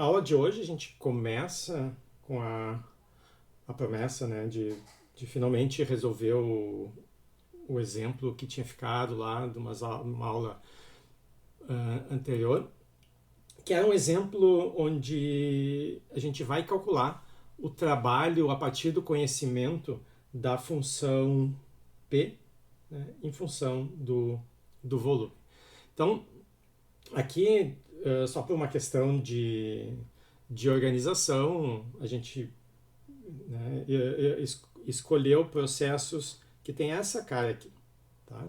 A aula de hoje a gente começa com a promessa, né, de finalmente resolver o exemplo que tinha ficado lá de uma aula anterior, que era um exemplo onde a gente vai calcular o trabalho a partir do conhecimento da função P, né, em função do volume. Então, aqui, só por uma questão de organização, a gente, né, escolheu processos que tem essa cara aqui. Tá?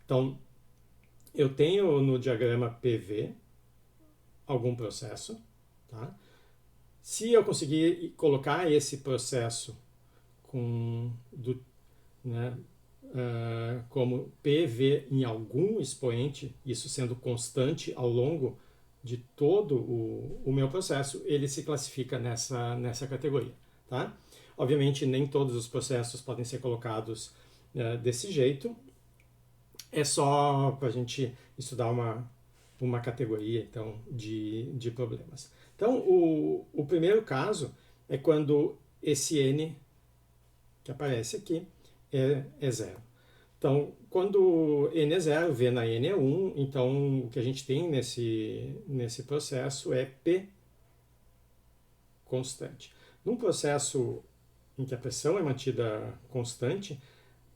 Então, eu tenho no diagrama PV algum processo. Tá? Se eu conseguir colocar esse processo né, como PV em algum expoente, isso sendo constante ao longo de todo o meu processo, ele se classifica nessa categoria. Tá? Obviamente, nem todos os processos podem ser colocados desse jeito. É só para a gente estudar uma categoria então, de problemas. Então, o primeiro caso é quando esse n que aparece aqui é zero. Então, quando n é zero, v na n é 1, então o que a gente tem nesse processo é P constante. Num processo em que a pressão é mantida constante,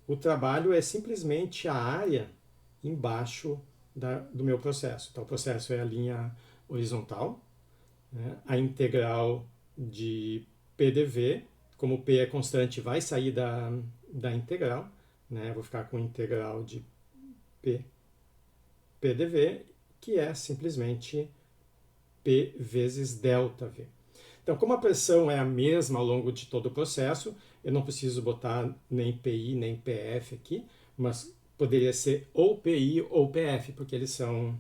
o trabalho é simplesmente a área embaixo do meu processo. Então, o processo é a linha horizontal, né? A integral de P dV, como P é constante, vai sair da integral, né? Vou ficar com integral de P dV, que é simplesmente P vezes ΔV. Então, como a pressão é a mesma ao longo de todo o processo, eu não preciso botar nem PI nem PF aqui, mas poderia ser ou PI ou PF, porque eles são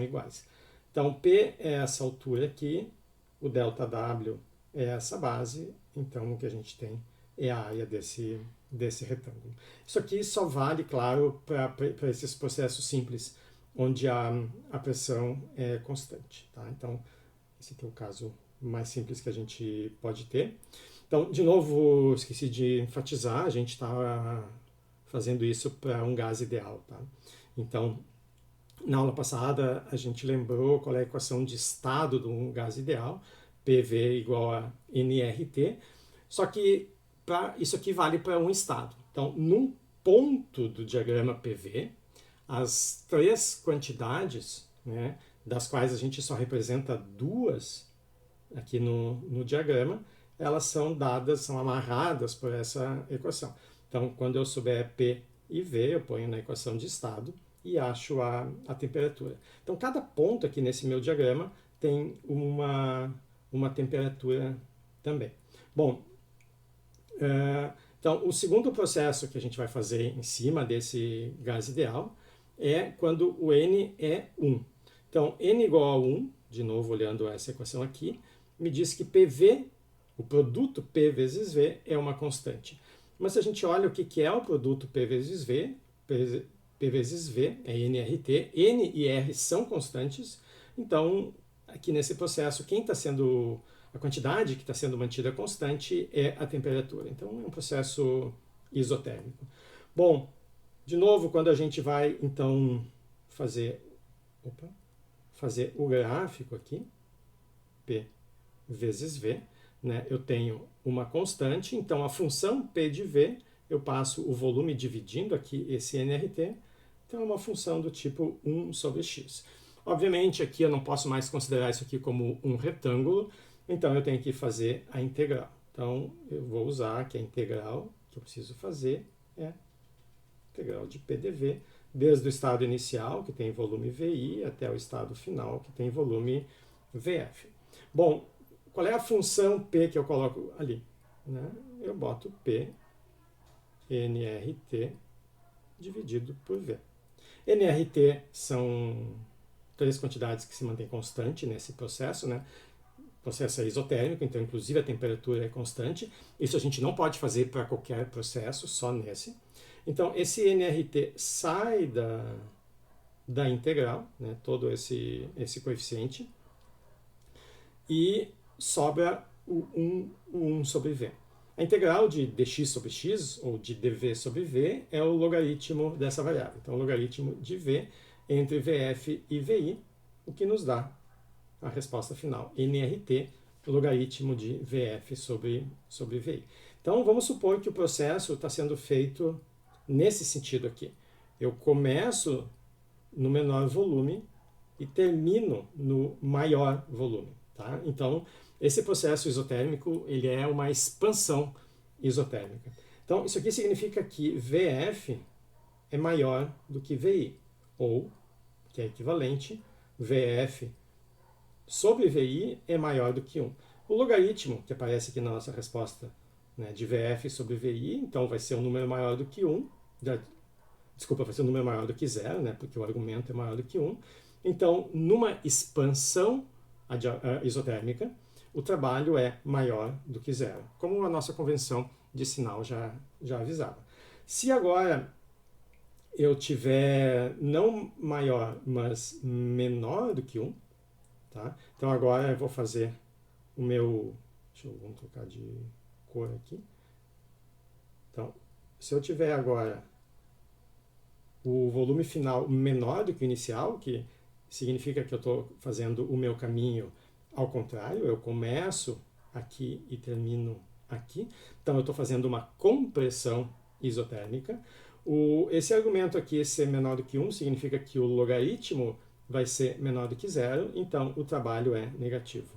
iguais. Então, P é essa altura aqui, o ΔW é essa base, então o que a gente tem é a área desse retângulo. Isso aqui só vale, claro, para esses processos simples, onde a pressão é constante. Tá? Então, esse aqui é o caso mais simples que a gente pode ter. Então, de novo, esqueci de enfatizar, a gente está fazendo isso para um gás ideal. Tá? Então, na aula passada, a gente lembrou qual é a equação de estado de um gás ideal, PV igual a nRT, só que isso aqui vale para um estado. Então, num ponto do diagrama PV, as três quantidades, né, das quais a gente só representa duas aqui no diagrama, elas são dadas, são amarradas por essa equação. Então, quando eu souber P e V, eu ponho na equação de estado e acho a temperatura. Então, cada ponto aqui nesse meu diagrama tem uma temperatura também. Bom, então, o segundo processo que a gente vai fazer em cima desse gás ideal é quando o N é 1. Então, N igual a 1, de novo olhando essa equação aqui, me diz que PV, o produto P vezes V, é uma constante. Mas se a gente olha o que é o produto P vezes V, P vezes V é nRT, N e R são constantes, então aqui nesse processo, a quantidade que está sendo mantida constante é a temperatura. Então é um processo isotérmico. Bom, de novo, quando a gente vai então fazer o gráfico aqui, P vezes V, né? Eu tenho uma constante, então a função P de V, eu passo o volume dividindo aqui esse nRT, então é uma função do tipo 1 sobre x. Obviamente aqui eu não posso mais considerar isso aqui como um retângulo, então eu tenho que fazer a integral. Então eu vou usar que a integral que eu preciso fazer é a integral de P dV, desde o estado inicial, que tem volume VI, até o estado final, que tem volume VF. Bom, qual é a função P que eu coloco ali? Né? Eu boto P nRT dividido por V. nRT são três quantidades que se mantêm constante nesse processo, né? O processo é isotérmico, então inclusive a temperatura é constante. Isso a gente não pode fazer para qualquer processo, só nesse. Então esse nRT sai da integral, né? Todo esse coeficiente, e sobra o 1 sobre v. A integral de dx sobre x, ou de dv sobre v, é o logaritmo dessa variável. Então, o logaritmo de v entre vf e vi, o que nos dá a resposta final, nRT, logaritmo de vf sobre vi. Então, vamos supor que o processo está sendo feito nesse sentido aqui. Eu começo no menor volume e termino no maior volume. Tá? Então, esse processo isotérmico ele é uma expansão isotérmica. Então, isso aqui significa que VF é maior do que VI, ou, que é equivalente, VF sobre VI é maior do que 1. O logaritmo, que aparece aqui na nossa resposta, né, de VF sobre VI, então vai ser um número maior do que 1, desculpa, vai ser um número maior do que 0, né, porque o argumento é maior do que 1. Então, numa expansão isotérmica, o trabalho é maior do que 0, como a nossa convenção de sinal já avisava. Se agora eu tiver não maior, mas menor do que 1, tá? Então agora eu vou fazer o meu... vamos trocar de cor aqui. Então, se eu tiver agora o volume final menor do que o inicial, que significa que eu estou fazendo o meu caminho ao contrário, eu começo aqui e termino aqui. Então, eu estou fazendo uma compressão isotérmica. Esse argumento aqui ser menor do que 1 significa que o logaritmo vai ser menor do que 0, então o trabalho é negativo.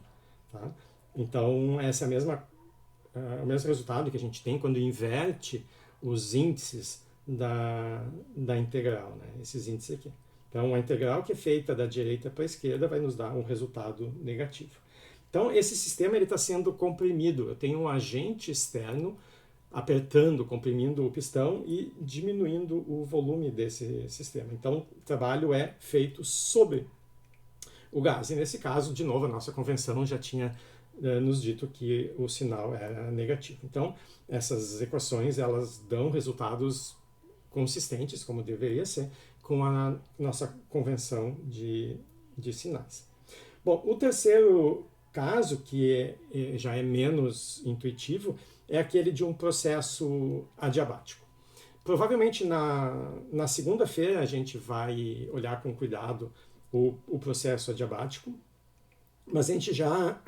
Tá? Então, esse é o mesmo resultado que a gente tem quando inverte os índices da integral, né? Esses índices aqui. Então, a integral que é feita da direita para a esquerda vai nos dar um resultado negativo. Então, esse sistema está sendo comprimido. Eu tenho um agente externo apertando, comprimindo o pistão e diminuindo o volume desse sistema. Então, o trabalho é feito sobre o gás. E nesse caso, de novo, a nossa convenção já tinha nos dito que o sinal era negativo. Então, essas equações elas dão resultados consistentes, como deveria ser, com a nossa convenção de sinais. Bom, o terceiro caso, que já é menos intuitivo, é aquele de um processo adiabático. Provavelmente na segunda-feira a gente vai olhar com cuidado o processo adiabático, mas a gente já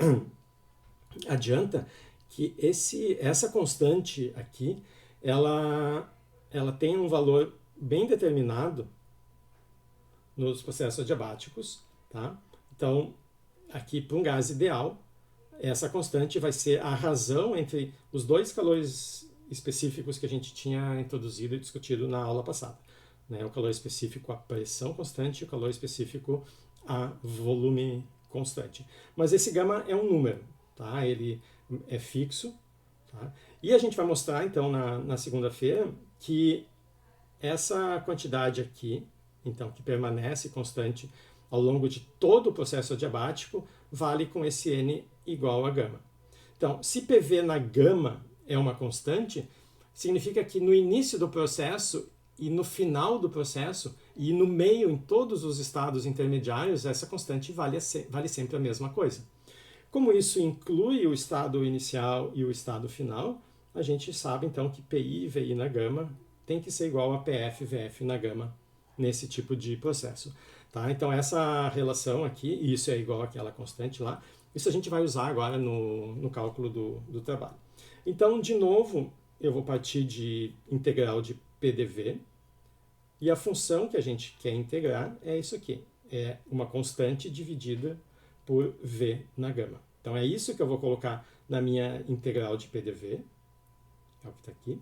adianta que essa constante aqui, ela tem um valor bem determinado nos processos adiabáticos, tá? Então, aqui para um gás ideal, essa constante vai ser a razão entre os dois calores específicos que a gente tinha introduzido e discutido na aula passada, né? O calor específico a pressão constante e o calor específico a volume constante. Mas esse gama é um número, tá? Ele é fixo, tá? E a gente vai mostrar então na segunda-feira que essa quantidade aqui, então, que permanece constante ao longo de todo o processo adiabático, vale com esse n igual a gama. Então, se PV na gama é uma constante, significa que no início do processo e no final do processo e no meio, em todos os estados intermediários, essa constante vale sempre a mesma coisa. Como isso inclui o estado inicial e o estado final, a gente sabe então que PI e VI na gama tem que ser igual a PF e VF na gama nesse tipo de processo. Tá? Então essa relação aqui, e isso é igual àquela constante lá, isso a gente vai usar agora no cálculo do trabalho. Então, de novo, eu vou partir de integral de PDV, e a função que a gente quer integrar é isso aqui, é uma constante dividida por V na gama. Então é isso que eu vou colocar na minha integral de PDV, é o que está aqui.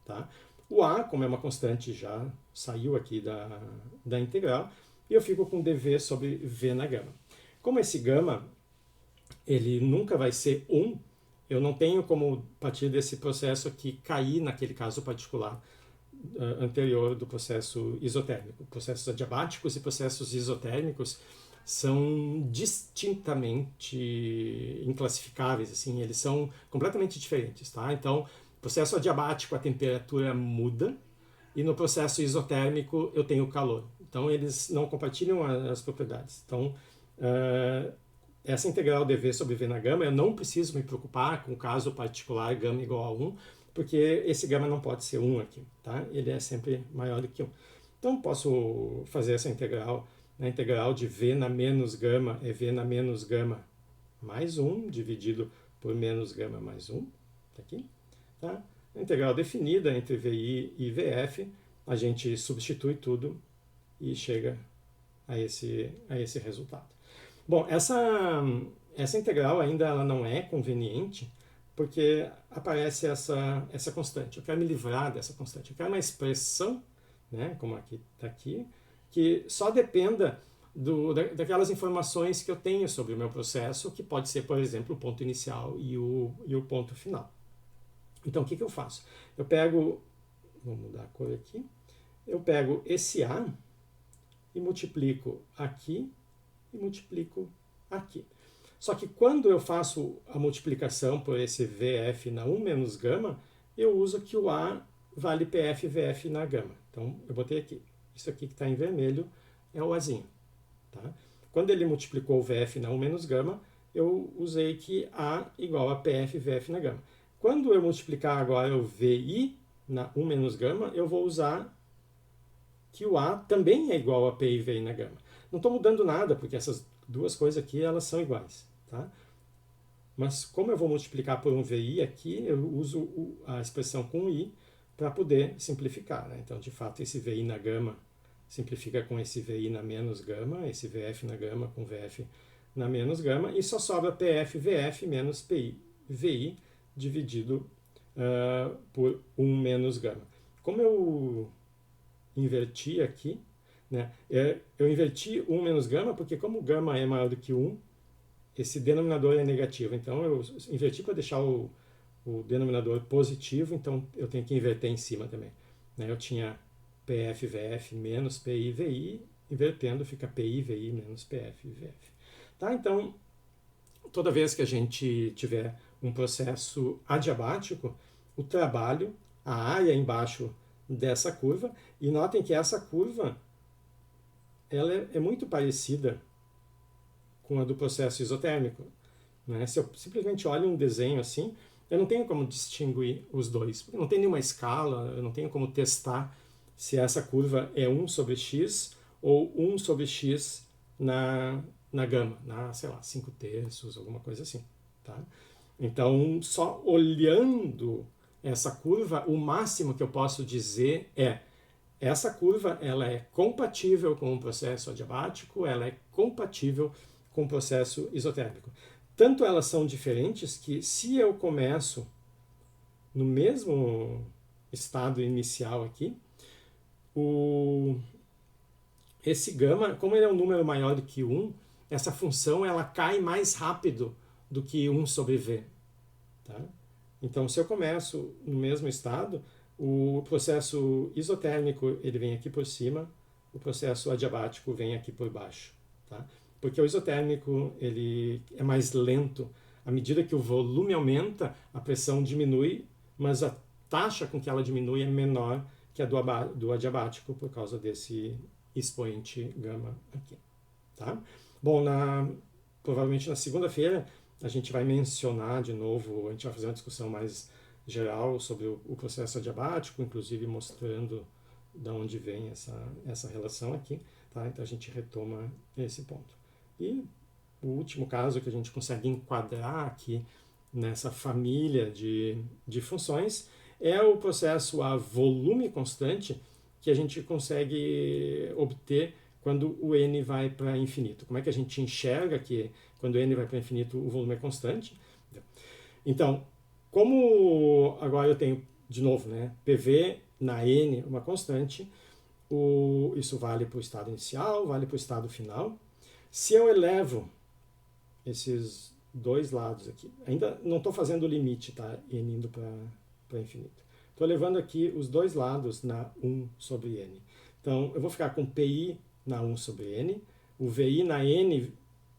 Tá? O A, como é uma constante, já saiu aqui da integral, e eu fico com dV sobre V na gama. Como esse gama ele nunca vai ser 1, eu não tenho como, a partir desse processo aqui, cair naquele caso particular anterior do processo isotérmico. Processos adiabáticos e processos isotérmicos são distintamente inclassificáveis, assim, eles são completamente diferentes, tá? Então, processo adiabático a temperatura muda e no processo isotérmico eu tenho calor. Então, eles não compartilham as propriedades. Então, essa integral dv sobre v na gama, eu não preciso me preocupar com o caso particular gama igual a 1, porque esse gama não pode ser 1 aqui, tá? Ele é sempre maior do que 1. Então, posso fazer essa integral, a integral de v na menos gama é v na menos gama mais 1, dividido por menos gama mais 1, tá aqui, tá? A integral definida entre VI e VF, a gente substitui tudo e chega a esse resultado. Bom, essa integral ainda ela não é conveniente, porque aparece essa constante. Eu quero me livrar dessa constante. Eu quero uma expressão, né, como aqui está aqui, que só dependa daquelas informações que eu tenho sobre o meu processo, que pode ser, por exemplo, o ponto inicial e o ponto final. Então, o que eu faço? Eu pego, vou mudar a cor aqui, eu pego esse A e multiplico aqui e multiplico aqui. Só que quando eu faço a multiplicação por esse VF na 1 menos gama, eu uso que o A vale PF VF na gama. Então, eu botei aqui. Isso aqui que está em vermelho é o Azinho. Tá? Quando ele multiplicou o VF na 1 menos gama, eu usei que A igual a PF VF na gama. Quando eu multiplicar agora o VI na 1 menos gama, eu vou usar que o A também é igual a PI VI na gama. Não estou mudando nada, porque essas duas coisas aqui elas são iguais. Tá? Mas como eu vou multiplicar por um VI aqui, eu uso a expressão com I para poder simplificar. Né? Então, de fato, esse VI na gama simplifica com esse VI na menos gama, esse VF na gama com VF na menos gama, e só sobra PF VF menos PI VI dividido por 1 menos gama. Como eu inverti aqui, né, eu inverti 1 menos gama, porque como gama é maior do que 1, esse denominador é negativo. Então, eu inverti para deixar o denominador positivo, então eu tenho que inverter em cima também. Né? Eu tinha PF VF menos PI VI, invertendo fica PI VI menos PF VF. Tá? Então, toda vez que a gente tiver um processo adiabático, o trabalho, a área embaixo dessa curva, e notem que essa curva ela é muito parecida com a do processo isotérmico. Né? Se eu simplesmente olho um desenho assim, eu não tenho como distinguir os dois. Porque não tem nenhuma escala, eu não tenho como testar se essa curva é 1 sobre x ou 1 sobre x na gama, sei lá, 5/3, alguma coisa assim. Tá? Então, só olhando essa curva, o máximo que eu posso dizer é essa curva ela é compatível com o processo adiabático, ela é compatível com o processo isotérmico. Tanto elas são diferentes que se eu começo no mesmo estado inicial aqui, esse gama, como ele é um número maior do que 1, essa função ela cai mais rápido do que 1 sobre v. Tá? Então, se eu começo no mesmo estado, o processo isotérmico ele vem aqui por cima, o processo adiabático vem aqui por baixo. Tá? Porque o isotérmico ele é mais lento. À medida que o volume aumenta, a pressão diminui, mas a taxa com que ela diminui é menor que a do adiabático por causa desse expoente gama aqui. Tá? Bom, provavelmente na segunda-feira a gente vai mencionar de novo, a gente vai fazer uma discussão mais geral sobre o processo adiabático, inclusive mostrando de onde vem essa relação aqui. Tá? Então a gente retoma esse ponto. E o último caso que a gente consegue enquadrar aqui nessa família de funções é o processo a volume constante que a gente consegue obter quando o n vai para infinito. Como é que a gente enxerga que quando o n vai para infinito o volume é constante? Então, como agora eu tenho, de novo, né, PV na n uma constante, isso vale para o estado inicial, vale para o estado final. Se eu elevo esses dois lados aqui, ainda não estou fazendo o limite, tá? N indo para infinito. Estou levando aqui os dois lados na 1 sobre n. Então, eu vou ficar com PI na 1 sobre n, o VI na n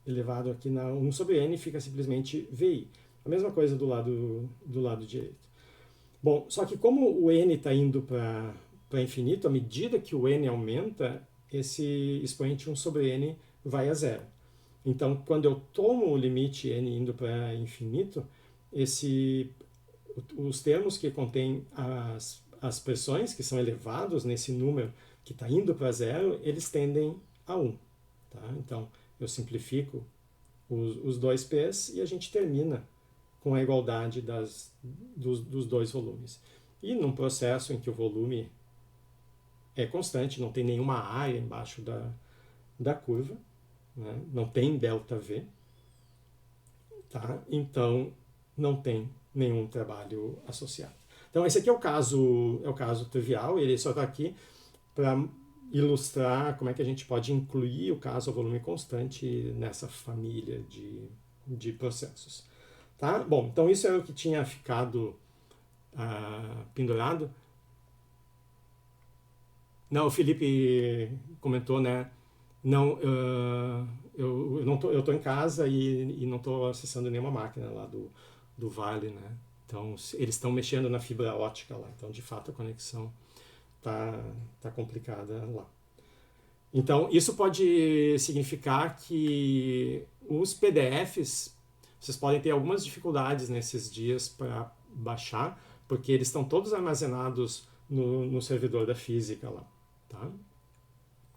elevado aqui na 1 sobre n fica simplesmente VI. A mesma coisa do lado direito. Bom, só que como o n está indo para infinito, à medida que o n aumenta, esse expoente 1 sobre n vai a zero. Então, quando eu tomo o limite n indo para infinito, os termos que contêm as pressões, que são elevados nesse número que está indo para zero, eles tendem a 1. Tá? Então, eu simplifico os dois P's e a gente termina com a igualdade dos dois volumes. E num processo em que o volume é constante, não tem nenhuma área embaixo da curva, né? Não tem ΔV, tá? Então não tem nenhum trabalho associado. Então esse aqui é o caso trivial, ele só está aqui para ilustrar como é que a gente pode incluir o caso ao volume constante nessa família de processos. Tá? Bom, então isso é o que tinha ficado pendurado. Não, o Felipe comentou, né? Não, eu não tô, eu estou em casa e não estou acessando nenhuma máquina lá do Vale, né? Então eles estão mexendo na fibra ótica lá, então de fato a conexão tá complicada lá. Então isso pode significar que os PDFs vocês podem ter algumas dificuldades nesses dias para baixar, porque eles estão todos armazenados no servidor da física lá, tá?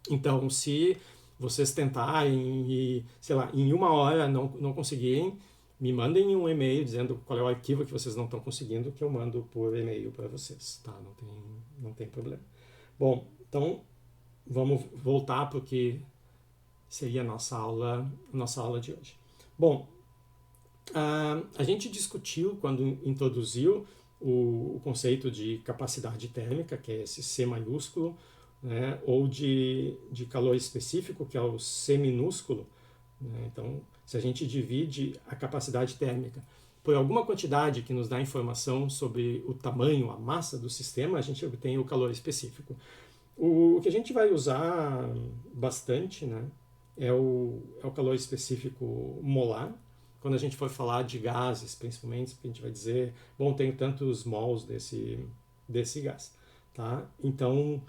Então, se vocês tentarem e, sei lá, em 1 hora não conseguirem, me mandem um e-mail dizendo qual é o arquivo que vocês não estão conseguindo, que eu mando por e-mail para vocês, tá? Não tem problema. Bom, então vamos voltar para o que seria a nossa aula de hoje. Bom, a gente discutiu quando introduziu o conceito de capacidade térmica, que é esse C maiúsculo, né, ou de calor específico, que é o C minúsculo. Né? Então, se a gente divide a capacidade térmica por alguma quantidade que nos dá informação sobre o tamanho, a massa do sistema, a gente obtém o calor específico. O que a gente vai usar bastante, né, é o calor específico molar. Quando a gente for falar de gases, principalmente, a gente vai dizer, bom, tenho tantos mols desse gás. Tá? Então,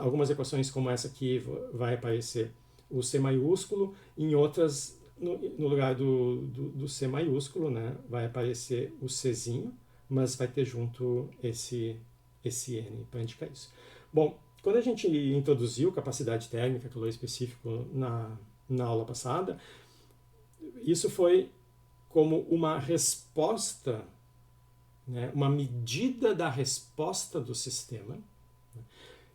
algumas equações como essa aqui vai aparecer o C maiúsculo, em outras, no lugar do C maiúsculo, né, vai aparecer o Czinho, mas vai ter junto esse N para indicar isso. Bom, quando a gente introduziu capacidade térmica, calor específico na aula passada, isso foi como uma resposta, né, uma medida da resposta do sistema,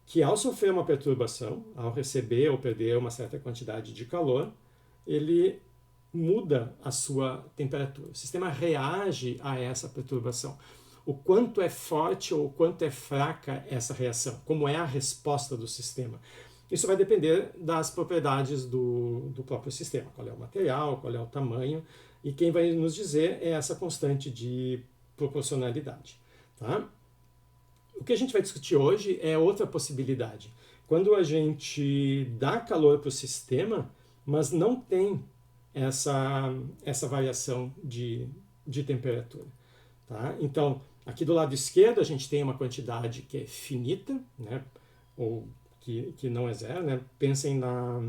que ao sofrer uma perturbação, ao receber ou perder uma certa quantidade de calor, ele muda a sua temperatura. O sistema reage a essa perturbação. O quanto é forte ou o quanto é fraca essa reação, como é a resposta do sistema. Isso vai depender das propriedades do próprio sistema, qual é o material, qual é o tamanho, e quem vai nos dizer é essa constante de proporcionalidade. Tá? O que a gente vai discutir hoje é outra possibilidade. Quando a gente dá calor para o sistema, mas não tem essa variação de temperatura. Tá? Então, aqui do lado esquerdo a gente tem uma quantidade que é finita, né? Ou que não é zero. Né? Pensem na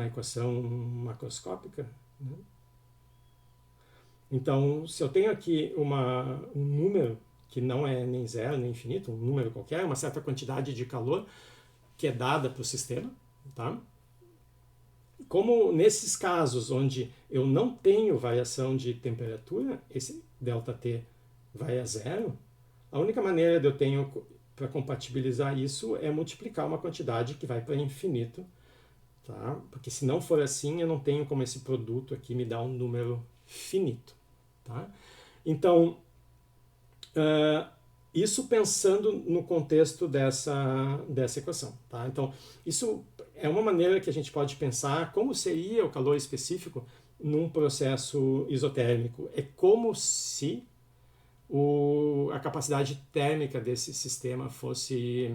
equação macroscópica. Né? Então, se eu tenho aqui um número que não é nem zero nem infinito, um número qualquer, uma certa quantidade de calor que é dada para o sistema, tá? Como nesses casos onde eu não tenho variação de temperatura, esse ΔT vai a zero, a única maneira de eu tenho para compatibilizar isso é multiplicar uma quantidade que vai para infinito, tá? Porque se não for assim, eu não tenho como esse produto aqui me dar um número finito, tá? Então, isso pensando no contexto dessa equação, tá? Então, isso é uma maneira que a gente pode pensar como seria o calor específico num processo isotérmico. É como se a capacidade térmica desse sistema fosse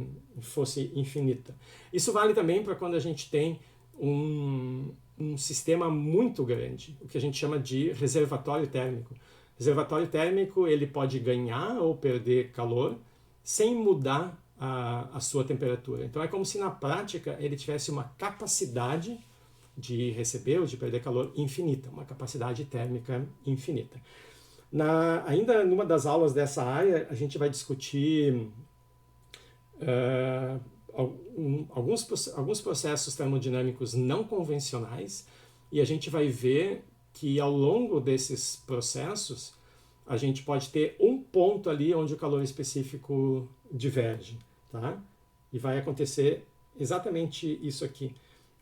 infinita. Isso vale também para quando a gente tem um sistema muito grande, o que a gente chama de reservatório térmico. Reservatório térmico, ele pode ganhar ou perder calor sem mudar a sua temperatura. Então é como se na prática ele tivesse uma capacidade de receber ou de perder calor infinita, uma capacidade térmica infinita. Ainda numa das aulas dessa área, a gente vai discutir alguns processos termodinâmicos não convencionais, e a gente vai ver que ao longo desses processos a gente pode ter um ponto ali onde o calor específico diverge, tá? E vai acontecer exatamente isso aqui.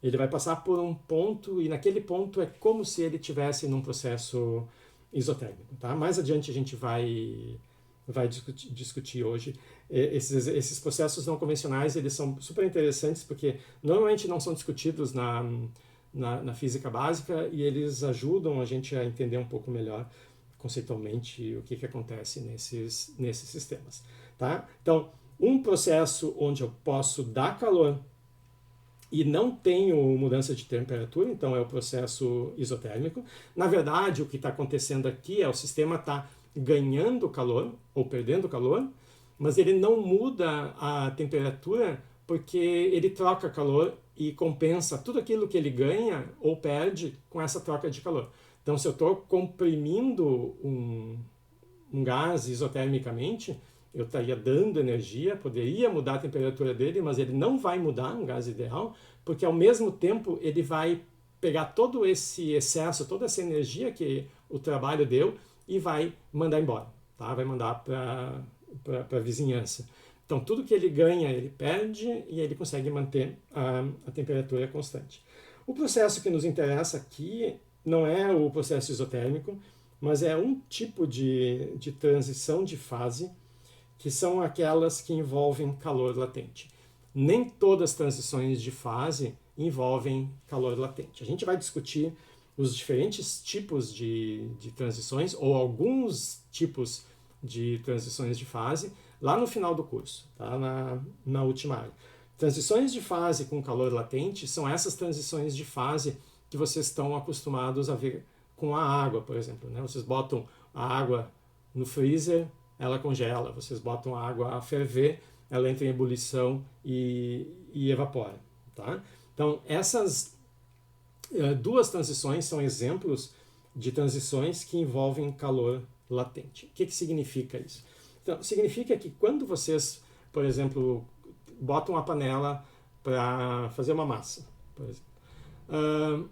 Ele vai passar por um ponto e naquele ponto é como se ele estivesse num processo isotérmico, tá? Mais adiante a gente vai discutir hoje. Esses processos não convencionais, eles são super interessantes porque normalmente não são discutidos na física básica e eles ajudam a gente a entender um pouco melhor conceitualmente o que acontece nesses sistemas, tá? Então, um processo onde eu posso dar calor e não tenho mudança de temperatura, então é o processo isotérmico. Na verdade, o que está acontecendo aqui é o sistema está ganhando calor ou perdendo calor, mas ele não muda a temperatura porque ele troca calor e compensa tudo aquilo que ele ganha ou perde com essa troca de calor. Então, se eu estou comprimindo um gás isotermicamente, eu estaria dando energia, poderia mudar a temperatura dele, mas ele não vai mudar um gás ideal, porque ao mesmo tempo ele vai pegar todo esse excesso, toda essa energia que o trabalho deu e vai mandar embora, tá? Vai mandar para a vizinhança. Então, tudo que ele ganha, ele perde e ele consegue manter a temperatura constante. O processo que nos interessa aqui não é o processo isotérmico, mas é um tipo de transição de fase que são aquelas que envolvem calor latente. Nem todas as transições de fase envolvem calor latente. A gente vai discutir os diferentes tipos de transições ou alguns tipos de transições de fase lá no final do curso, tá? na última área. Transições de fase com calor latente são essas transições de fase que vocês estão acostumados a ver com a água, por exemplo, né? Vocês botam a água no freezer, ela congela. Vocês botam a água a ferver, ela entra em ebulição e evapora, tá? Então, essas duas transições são exemplos de transições que envolvem calor latente. O que significa isso? Então, significa que quando vocês, por exemplo, botam uma panela para fazer uma massa, por exemplo,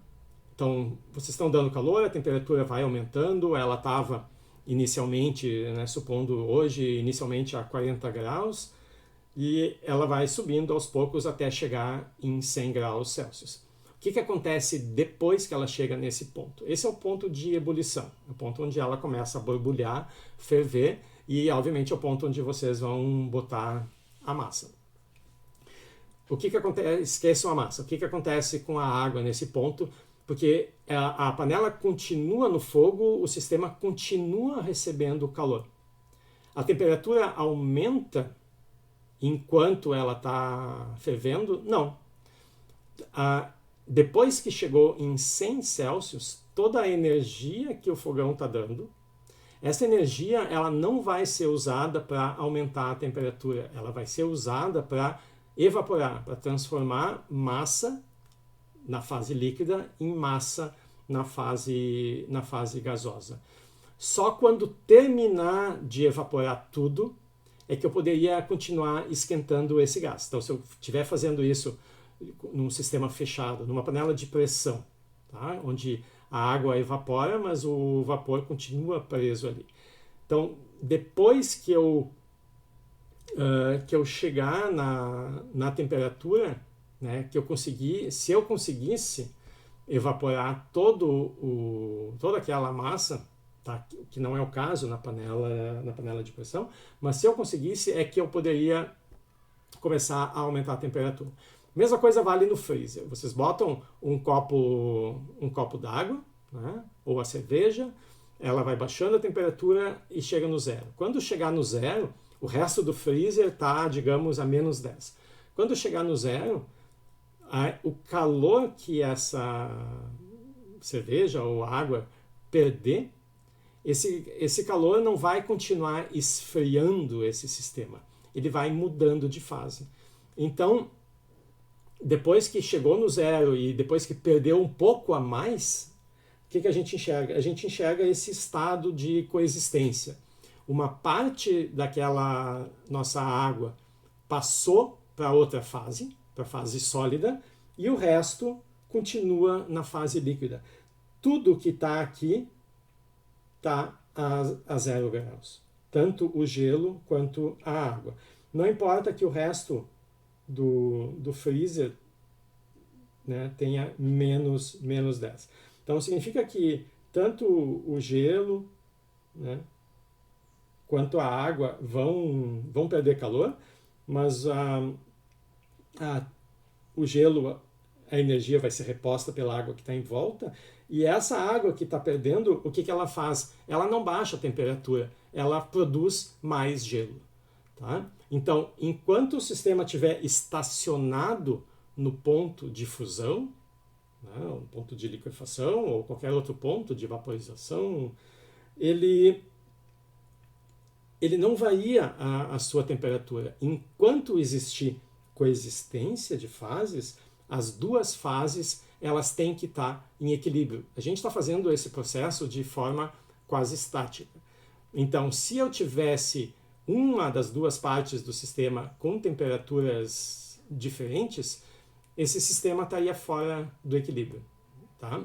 então, vocês estão dando calor, a temperatura vai aumentando, ela estava inicialmente, né, supondo hoje, inicialmente a 40 graus, e ela vai subindo aos poucos até chegar em 100 graus Celsius. O que acontece depois que ela chega nesse ponto? Esse é o ponto de ebulição, é o ponto onde ela começa a borbulhar, ferver, e obviamente é o ponto onde vocês vão botar a massa. O que acontece? Esqueçam a massa. O que acontece com a água nesse ponto? Porque a panela continua no fogo, o sistema continua recebendo calor. A temperatura aumenta enquanto ela está fervendo? Não. Depois que chegou em 100 Celsius, toda a energia que o fogão está dando, essa energia ela não vai ser usada para aumentar a temperatura, ela vai ser usada para evaporar, para transformar massa na fase líquida em massa na fase gasosa. Só quando terminar de evaporar tudo é que eu poderia continuar esquentando esse gás. Então, se eu estiver fazendo isso num sistema fechado, numa panela de pressão, tá? Onde a água evapora, mas o vapor continua preso ali. Então, depois que eu chegar na temperatura, né, que eu consegui, se eu conseguisse evaporar toda aquela massa, tá, que não é o caso na panela de pressão, mas se eu conseguisse é que eu poderia começar a aumentar a temperatura. Mesma coisa vale no freezer. Vocês botam um copo d'água, né, ou a cerveja, ela vai baixando a temperatura e chega no zero. Quando chegar no zero, o resto do freezer está, digamos, a menos 10. Quando chegar no zero, o calor que essa cerveja ou água perder, esse calor não vai continuar esfriando esse sistema. Ele vai mudando de fase. Então, depois que chegou no zero e depois que perdeu um pouco a mais, o que a gente enxerga? A gente enxerga esse estado de coexistência. Uma parte daquela nossa água passou para outra fase, para a fase sólida, e o resto continua na fase líquida. Tudo que está aqui está a 0 graus. Tanto o gelo quanto a água. Não importa que o resto do freezer, né, tenha menos 10. Então significa que tanto o gelo, né, quanto a água vão perder calor, mas o gelo, a energia vai ser reposta pela água que está em volta, e essa água que está perdendo, o que ela faz? Ela não baixa a temperatura, ela produz mais gelo. Tá? Então, enquanto o sistema estiver estacionado no ponto de fusão, né, um ponto de liquefação ou qualquer outro ponto de vaporização, ele não varia a sua temperatura. Enquanto existir coexistência de fases, as duas fases elas têm que estar em equilíbrio. A gente está fazendo esse processo de forma quase estática. Então, se eu tivesse uma das duas partes do sistema com temperaturas diferentes, esse sistema estaria fora do equilíbrio. Tá?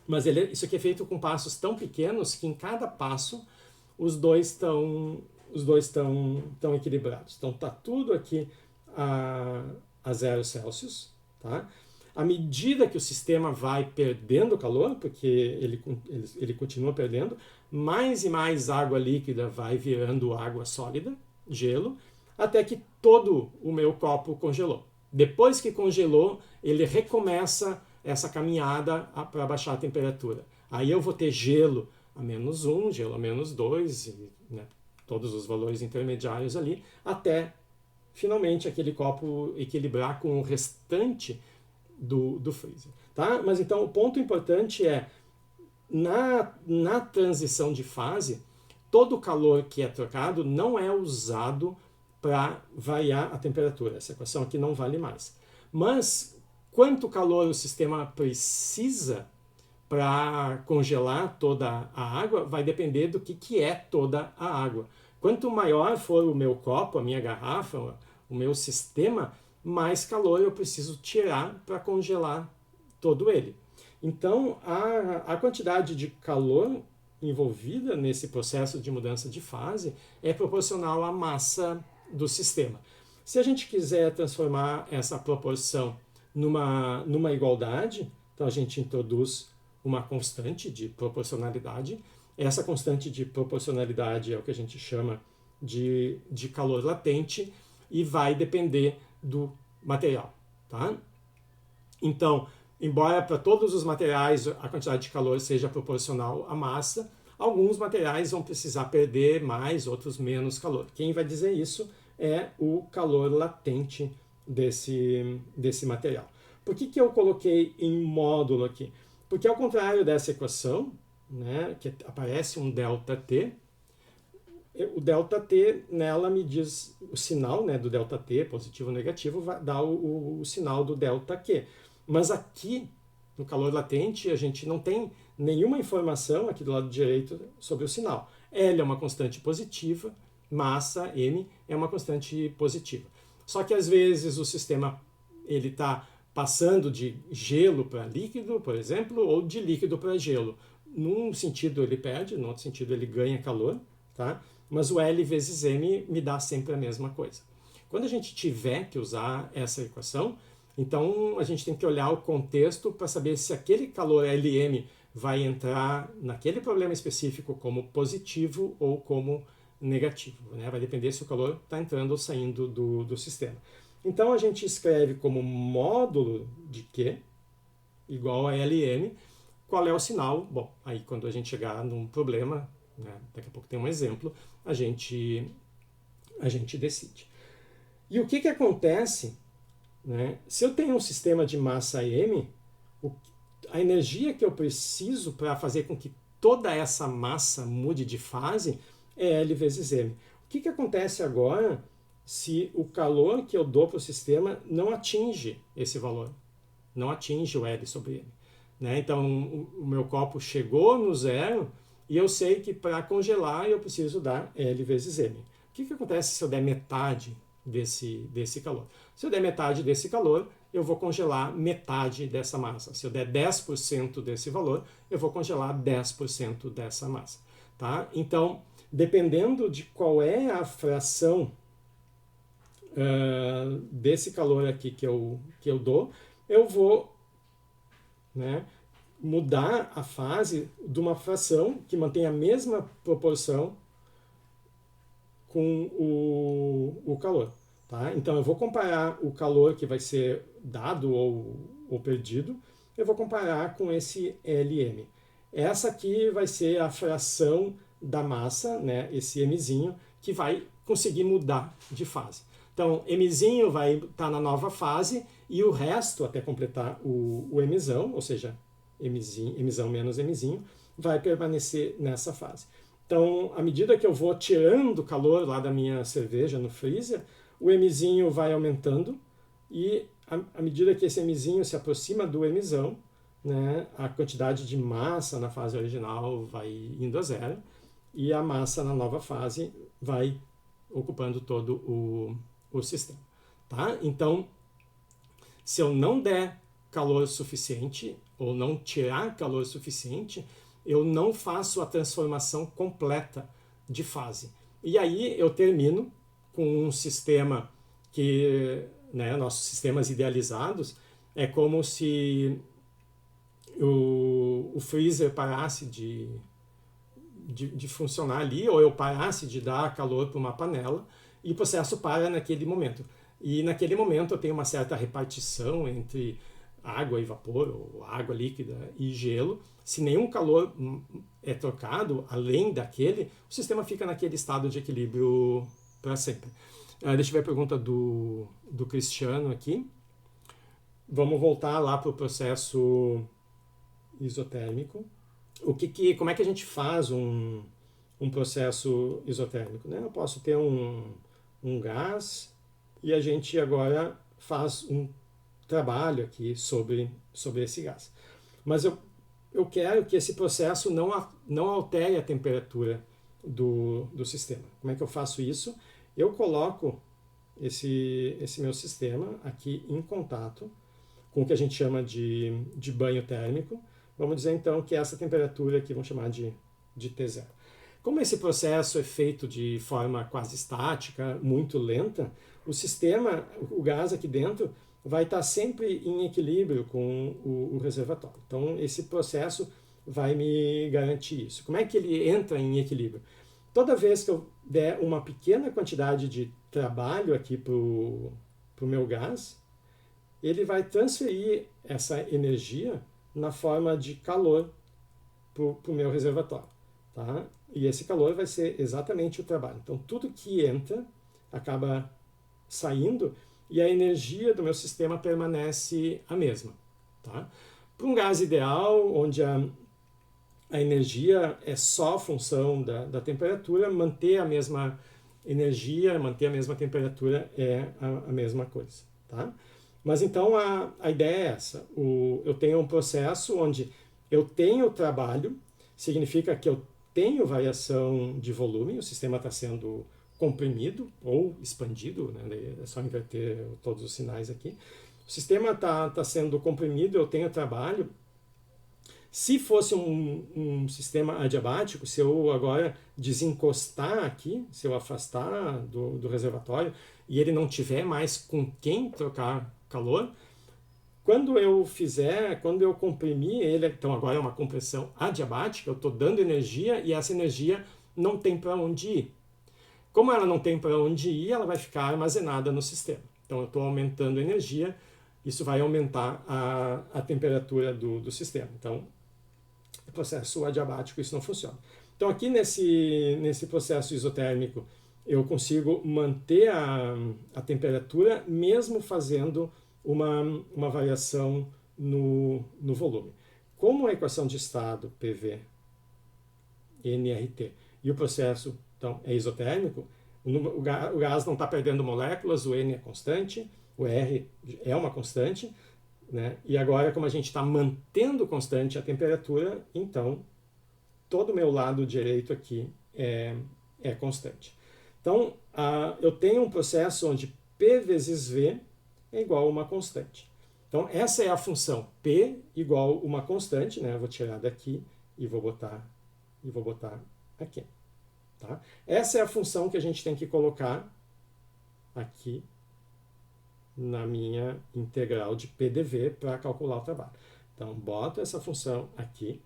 Mas isso aqui é feito com passos tão pequenos que em cada passo os dois estão equilibrados. Então está tudo aqui a 0 Celsius. Tá? À medida que o sistema vai perdendo calor, porque ele continua perdendo, mais e mais água líquida vai virando água sólida, gelo, até que todo o meu copo congelou. Depois que congelou, ele recomeça essa caminhada para baixar a temperatura. Aí eu vou ter gelo a -1, gelo a -2, e, né, todos os valores intermediários ali, até finalmente aquele copo equilibrar com o restante do freezer. Tá? Mas então o ponto importante é, na transição de fase, todo o calor que é trocado não é usado para variar a temperatura. Essa equação aqui não vale mais. Mas quanto calor o sistema precisa para congelar toda a água vai depender do que é toda a água. Quanto maior for o meu copo, a minha garrafa, o meu sistema, mais calor eu preciso tirar para congelar todo ele. Então, a quantidade de calor envolvida nesse processo de mudança de fase é proporcional à massa do sistema. Se a gente quiser transformar essa proporção numa igualdade, então a gente introduz uma constante de proporcionalidade. Essa constante de proporcionalidade é o que a gente chama de calor latente e vai depender do material. Tá? Então, embora para todos os materiais a quantidade de calor seja proporcional à massa, alguns materiais vão precisar perder mais, outros menos calor. Quem vai dizer isso é o calor latente desse material. Por que eu coloquei em módulo aqui? Porque ao contrário dessa equação, né, que aparece um ΔT, o ΔT nela me diz o sinal, né, do ΔT, positivo ou negativo, vai dar o sinal do ΔQ. Mas aqui, no calor latente, a gente não tem nenhuma informação aqui do lado direito sobre o sinal. L é uma constante positiva, massa, M, é uma constante positiva. Só que às vezes o sistema está passando de gelo para líquido, por exemplo, ou de líquido para gelo. Num sentido ele perde, no outro sentido ele ganha calor, tá? Mas o L vezes M me dá sempre a mesma coisa. Quando a gente tiver que usar essa equação, então a gente tem que olhar o contexto para saber se aquele calor LM vai entrar naquele problema específico como positivo ou como negativo, né? Vai depender se o calor está entrando ou saindo do sistema. Então a gente escreve como módulo de Q igual a LM. Qual é o sinal? Bom, aí quando a gente chegar num problema, né, daqui a pouco tem um exemplo, a gente decide. E o que acontece, né, se eu tenho um sistema de massa M, a energia que eu preciso para fazer com que toda essa massa mude de fase é L vezes M. O que acontece agora se o calor que eu dou para o sistema não atinge esse valor, não atinge o L sobre M. Né? Então, o meu copo chegou no zero e eu sei que para congelar eu preciso dar L vezes M. O que acontece se eu der metade desse calor? Se eu der metade desse calor, eu vou congelar metade dessa massa. Se eu der 10% desse valor, eu vou congelar 10% dessa massa. Tá? Então, dependendo de qual é a fração desse calor aqui que eu dou, eu vou, né, mudar a fase de uma fração que mantém a mesma proporção com o calor. Tá? Então eu vou comparar o calor que vai ser dado ou perdido, eu vou comparar com esse Lm. Essa aqui vai ser a fração da massa, né, esse mzinho, que vai conseguir mudar de fase. Então, mzinho vai estar na nova fase e o resto, até completar o mzão, ou seja, mzão menos mzinho, vai permanecer nessa fase. Então, à medida que eu vou tirando o calor lá da minha cerveja no freezer, o mzinho vai aumentando e à medida que esse mzinho se aproxima do mzão, né, a quantidade de massa na fase original vai indo a zero e a massa na nova fase vai ocupando todo o sistema. Tá? Então, se eu não der calor suficiente ou não tirar calor suficiente, eu não faço a transformação completa de fase. E aí eu termino com um sistema que, né, nossos sistemas idealizados, é como se o freezer parasse de funcionar ali, ou eu parasse de dar calor para uma panela, e o processo para naquele momento. E naquele momento eu tenho uma certa repartição entre água e vapor, ou água líquida e gelo. Se nenhum calor é trocado além daquele, o sistema fica naquele estado de equilíbrio para sempre. Deixa eu ver a pergunta do Cristiano aqui. Vamos voltar lá para o processo isotérmico. Como é que a gente faz um processo isotérmico? Né? Eu posso ter um gás e a gente agora faz um trabalho aqui sobre esse gás. Mas eu quero que esse processo não altere a temperatura do sistema. Como é que eu faço isso? Eu coloco esse meu sistema aqui em contato com o que a gente chama de banho térmico. Vamos dizer então que essa temperatura aqui vamos chamar de T0. Como esse processo é feito de forma quase estática, muito lenta, o sistema, o gás aqui dentro, vai estar sempre em equilíbrio com o reservatório. Então, esse processo vai me garantir isso. Como é que ele entra em equilíbrio? Toda vez que eu der uma pequena quantidade de trabalho aqui para o meu gás, ele vai transferir essa energia na forma de calor para o meu reservatório. Tá? E esse calor vai ser exatamente o trabalho. Então, tudo que entra acaba saindo e a energia do meu sistema permanece a mesma. Tá? Para um gás ideal, onde a energia é só função da temperatura, manter a mesma energia, manter a mesma temperatura é a mesma coisa. Tá? Mas então a ideia é essa. Eu tenho um processo onde eu tenho trabalho, significa que eu tenho variação de volume, o sistema está sendo comprimido ou expandido, né? É só inverter todos os sinais aqui. O sistema está sendo comprimido, eu tenho trabalho. Se fosse um sistema adiabático, se eu agora desencostar aqui, se eu afastar do reservatório e ele não tiver mais com quem trocar calor, quando eu comprimir ele, então agora é uma compressão adiabática, eu estou dando energia e essa energia não tem para onde ir. Como ela não tem para onde ir, ela vai ficar armazenada no sistema. Então eu estou aumentando a energia, isso vai aumentar a temperatura do sistema. Então, no processo adiabático isso não funciona. Então aqui nesse processo isotérmico eu consigo manter a temperatura mesmo fazendo uma variação no volume. Como a equação de estado PV nRT e o processo então, é isotérmico, O gás não está perdendo moléculas, o N é constante, o R é uma constante, né? E agora, como a gente está mantendo constante a temperatura, então todo o meu lado direito aqui é constante. Então, eu tenho um processo onde P vezes V é igual a uma constante. Então, essa é a função P igual a uma constante, né? Eu vou tirar daqui e vou botar aqui. Tá? Essa é a função que a gente tem que colocar aqui na minha integral de PDV para calcular o trabalho. Então, boto essa função aqui,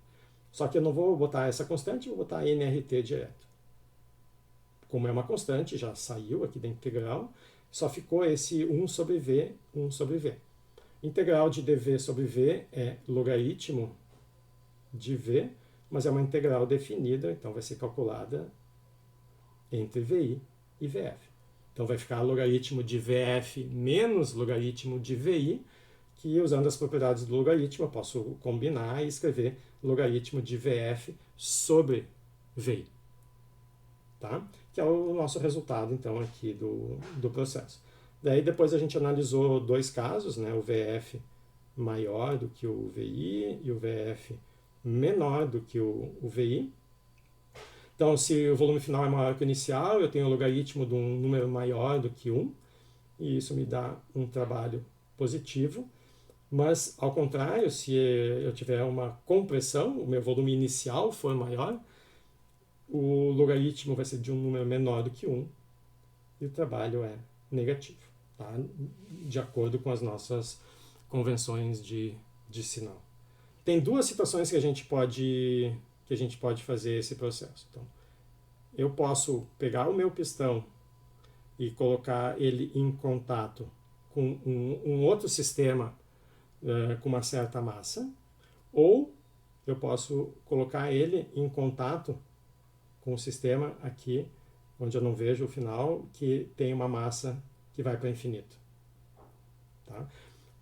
só que eu não vou botar essa constante, vou botar nRT direto. Como é uma constante, já saiu aqui da integral, só ficou esse 1 sobre V, 1 sobre V. Integral de dV sobre V é logaritmo de V, mas é uma integral definida, então vai ser calculada entre VI e VF. Então vai ficar logaritmo de VF menos logaritmo de VI, que usando as propriedades do logaritmo eu posso combinar e escrever logaritmo de VF sobre VI. Tá? Que é o nosso resultado, então, aqui do processo. Daí depois a gente analisou dois casos, né? O VF maior do que o VI e o VF menor do que o VI. Então, se o volume final é maior que o inicial, eu tenho o logaritmo de um número maior do que 1, e isso me dá um trabalho positivo. Mas, ao contrário, se eu tiver uma compressão, o meu volume inicial for maior, o logaritmo vai ser de um número menor do que 1, e o trabalho é negativo, tá? De acordo com as nossas convenções de sinal. Tem duas situações que a gente pode fazer esse processo. Então, eu posso pegar o meu pistão e colocar ele em contato com um outro sistema com uma certa massa, ou eu posso colocar ele em contato com o sistema aqui, onde eu não vejo o final, que tem uma massa que vai para infinito. Tá?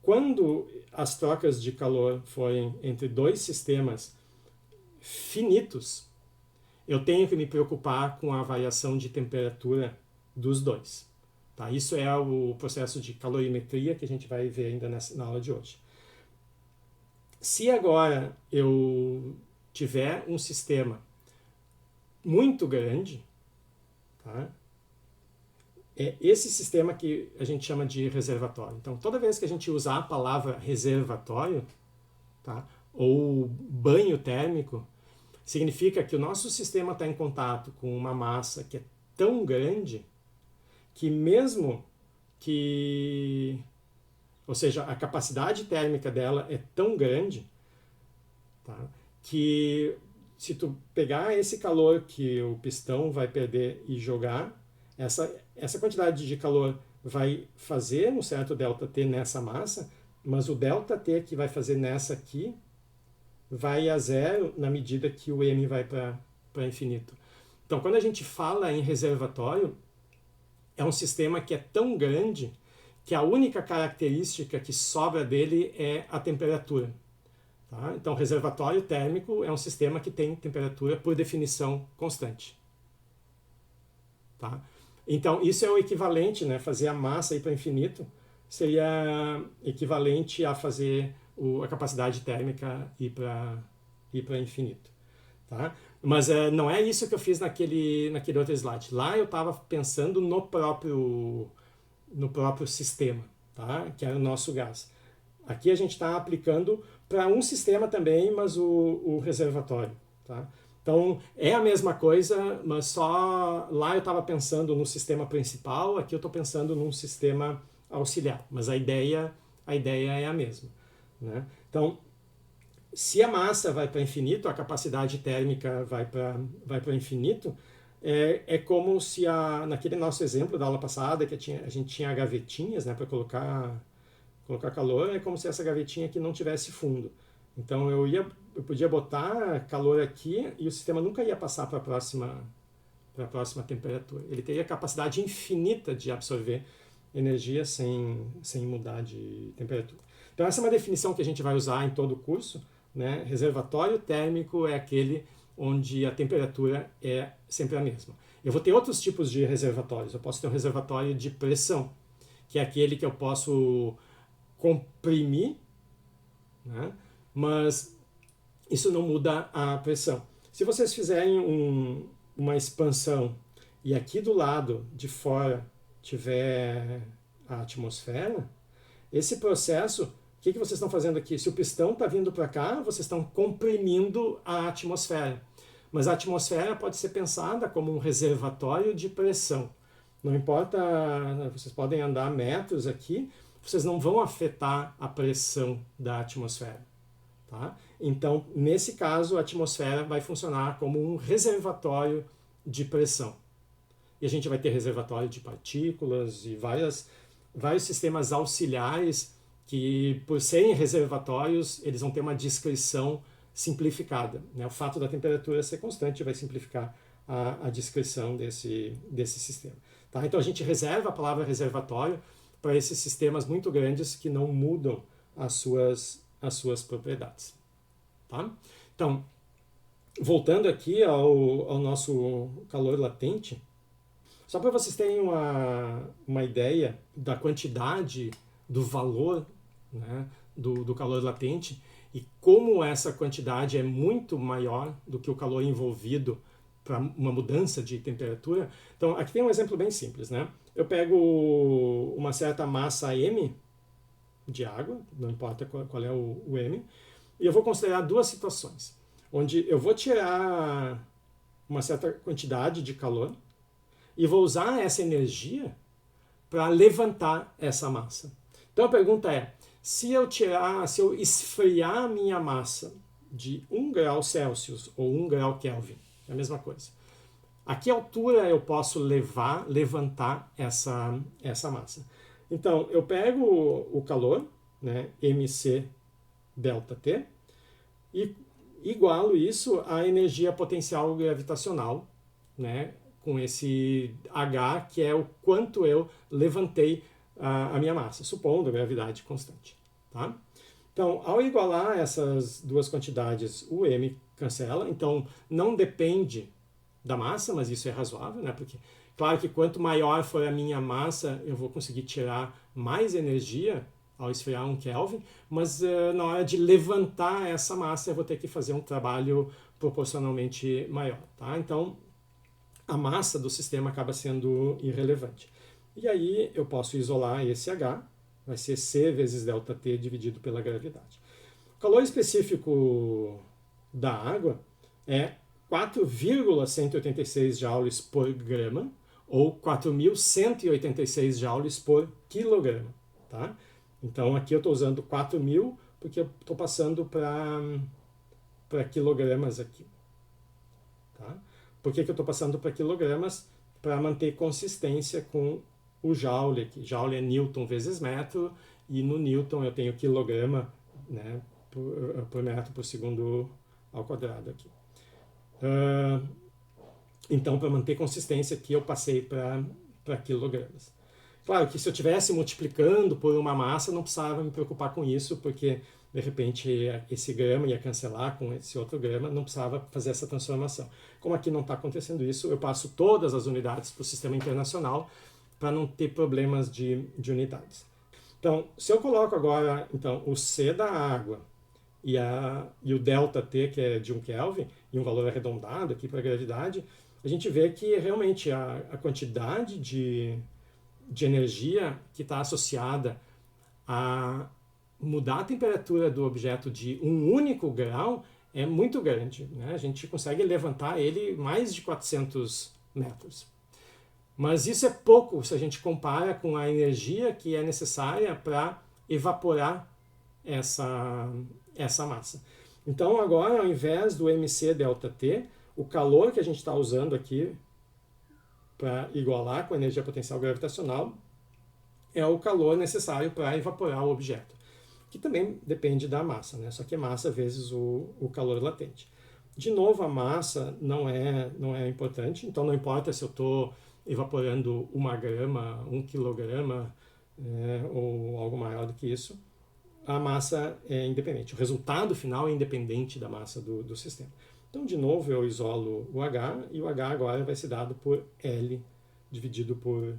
Quando as trocas de calor forem entre dois sistemas finitos, eu tenho que me preocupar com a variação de temperatura dos dois. Tá? Isso é o processo de calorimetria que a gente vai ver ainda na aula de hoje. Se agora eu tiver um sistema muito grande, tá? É esse sistema que a gente chama de reservatório. Então, toda vez que a gente usar a palavra reservatório, tá? Ou banho térmico, significa que o nosso sistema está em contato com uma massa que é tão grande que mesmo que... Ou seja, a capacidade térmica dela é tão grande, tá? Que se tu pegar esse calor que o pistão vai perder e jogar, essa quantidade de calor vai fazer um certo ΔT nessa massa, mas o ΔT que vai fazer nessa aqui vai a zero na medida que o M vai para infinito. Então, quando a gente fala em reservatório, é um sistema que é tão grande que a única característica que sobra dele é a temperatura. Tá? Então, reservatório térmico é um sistema que tem temperatura, por definição, constante. Tá? Então, isso é o equivalente, né? Fazer a massa ir para infinito seria equivalente a fazer a capacidade térmica ir para infinito. Tá? Mas não é isso que eu fiz naquele outro slide. Lá eu estava pensando no próprio sistema, tá? Que era o nosso gás. Aqui a gente está aplicando para um sistema também, mas o reservatório. Tá? Então, é a mesma coisa, mas só lá eu estava pensando no sistema principal, aqui eu estou pensando num sistema auxiliar, mas a ideia é a mesma. Né? Então, se a massa vai para infinito, a capacidade térmica vai para infinito, é como se naquele nosso exemplo da aula passada, que a gente tinha gavetinhas, né, para colocar calor, é como se essa gavetinha aqui não tivesse fundo. Então eu podia botar calor aqui e o sistema nunca ia passar para a próxima temperatura. Ele teria capacidade infinita de absorver energia sem mudar de temperatura. Então essa é uma definição que a gente vai usar em todo o curso. Né? Reservatório térmico é aquele onde a temperatura é sempre a mesma. Eu vou ter outros tipos de reservatórios. Eu posso ter um reservatório de pressão, que é aquele que eu posso comprimir, né? Mas isso não muda a pressão. Se vocês fizerem uma expansão e aqui do lado de fora tiver a atmosfera, esse processo, o que vocês estão fazendo aqui? Se o pistão está vindo para cá, vocês estão comprimindo a atmosfera. Mas a atmosfera pode ser pensada como um reservatório de pressão. Não importa, vocês podem andar metros aqui, vocês não vão afetar a pressão da atmosfera. Tá? Então, nesse caso, a atmosfera vai funcionar como um reservatório de pressão. E a gente vai ter reservatório de partículas e vários sistemas auxiliares que, por serem reservatórios, eles vão ter uma descrição simplificada. Né? O fato da temperatura ser constante vai simplificar a descrição desse sistema. Tá? Então, a gente reserva a palavra reservatório para esses sistemas muito grandes que não mudam as suas propriedades. Tá? Então, voltando aqui ao nosso calor latente, só para vocês terem uma ideia da quantidade, do valor, né, do calor latente e como essa quantidade é muito maior do que o calor envolvido para uma mudança de temperatura. Então, aqui tem um exemplo bem simples. Né? Eu pego uma certa massa M de água, não importa qual é o M, e eu vou considerar duas situações, onde eu vou tirar uma certa quantidade de calor e vou usar essa energia para levantar essa massa. Então a pergunta é, se eu esfriar a minha massa de 1 grau Celsius ou 1 grau Kelvin, é a mesma coisa, a que altura eu posso levantar essa massa? Então eu pego o calor, né, mc delta T, e igualo isso à energia potencial gravitacional, né, com esse H, que é o quanto eu levantei a minha massa, supondo a gravidade constante. Tá? Então, ao igualar essas duas quantidades, o M cancela, então não depende da massa, mas isso é razoável, né? Porque, claro que quanto maior for a minha massa, eu vou conseguir tirar mais energia ao esfriar 1 Kelvin, mas na hora de levantar essa massa, eu vou ter que fazer um trabalho proporcionalmente maior. Tá? Então, a massa do sistema acaba sendo irrelevante. E aí eu posso isolar esse H, vai ser C vezes ΔT dividido pela gravidade. O calor específico da água é 4,186 joules por grama ou 4.186 joules por quilograma. Tá? Então aqui eu estou usando 4.000 porque eu estou passando para quilogramas aqui. Tá? Por que eu estou passando para quilogramas? Para manter consistência com o joule aqui. Joule é Newton vezes metro, e no Newton eu tenho quilograma, né, por metro por segundo ao quadrado aqui. Então, para manter consistência aqui, eu passei para quilogramas. Claro que se eu estivesse multiplicando por uma massa, não precisava me preocupar com isso, porque de repente esse grama ia cancelar com esse outro grama, não precisava fazer essa transformação. Como aqui não está acontecendo isso, eu passo todas as unidades para o sistema internacional para não ter problemas de unidades. Então, se eu coloco agora o C da água e o ΔT, que é de 1 Kelvin, e um valor arredondado aqui para a gravidade, a gente vê que realmente a quantidade de energia que está associada a mudar a temperatura do objeto de um único grau é muito grande. Né? A gente consegue levantar ele mais de 400 metros. Mas isso é pouco se a gente compara com a energia que é necessária para evaporar essa massa. Então agora, ao invés do mc ΔT, o calor que a gente está usando aqui para igualar com a energia potencial gravitacional é o calor necessário para evaporar o objeto, que também depende da massa, né? Só que é massa vezes o calor latente. De novo, a massa não é importante, então não importa se eu estou evaporando 1 grama, 1 quilograma, ou algo maior do que isso, a massa é independente. O resultado final é independente da massa do sistema. Então, de novo, eu isolo o H, e o H agora vai ser dado por L dividido por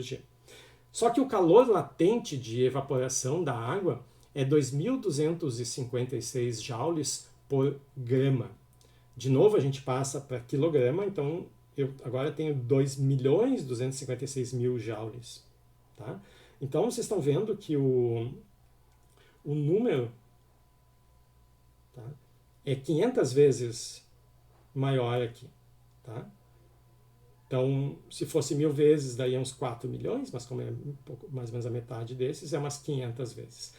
G. Só que o calor latente de evaporação da água é 2.256 joules por grama. De novo, a gente passa para quilograma, então eu agora tenho 2.256.000 joules. Tá? Então, vocês estão vendo que o número, tá, é 500 vezes maior aqui. Tá? Então, se fosse 1.000 vezes, daí é uns 4 milhões, mas como é um pouco, mais ou menos a metade desses, é umas 500 vezes.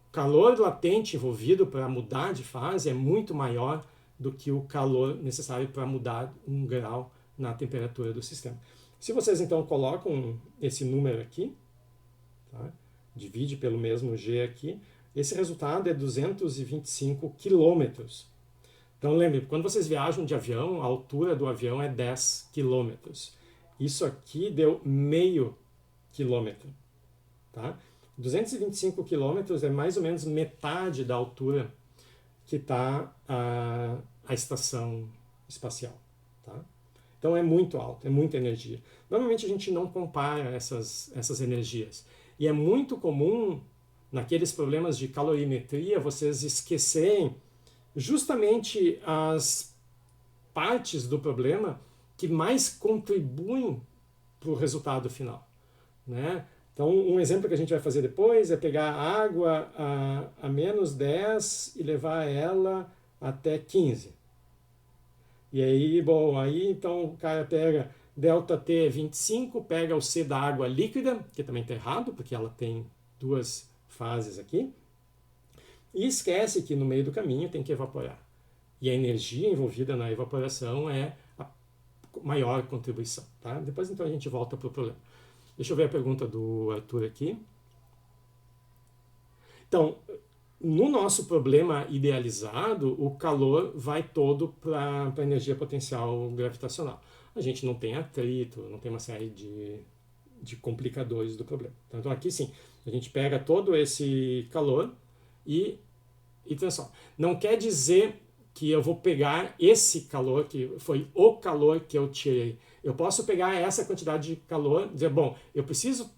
O calor latente envolvido para mudar de fase é muito maior do que o calor necessário para mudar 1 grau na temperatura do sistema. Se vocês então colocam esse número aqui, tá, divide pelo mesmo G aqui, esse resultado é 225 quilômetros. Então lembre, quando vocês viajam de avião, a altura do avião é 10 quilômetros. Isso aqui deu meio quilômetro. Tá? 225 quilômetros é mais ou menos metade da altura que está a estação espacial. Tá? Então é muito alto, é muita energia. Normalmente a gente não compara essas energias. E é muito comum, naqueles problemas de calorimetria, vocês esquecerem justamente as partes do problema que mais contribuem para o resultado final. Né? Então, um exemplo que a gente vai fazer depois é pegar a água a menos 10 e levar ela até 15. E aí, bom, aí então o cara pega ΔT 25, pega o C da água líquida, que também está errado, porque ela tem 2 fases aqui, e esquece que no meio do caminho tem que evaporar. E a energia envolvida na evaporação é a maior contribuição. Tá? Depois então a gente volta para o problema. Deixa eu ver a pergunta do Arthur aqui. Então, no nosso problema idealizado, o calor vai todo para a energia potencial gravitacional. A gente não tem atrito, não tem uma série de complicadores do problema. Então aqui sim, a gente pega todo esse calor e transforma. Não quer dizer que eu vou pegar esse calor, que foi o calor que eu tirei. Eu posso pegar essa quantidade de calor e dizer, bom, eu preciso,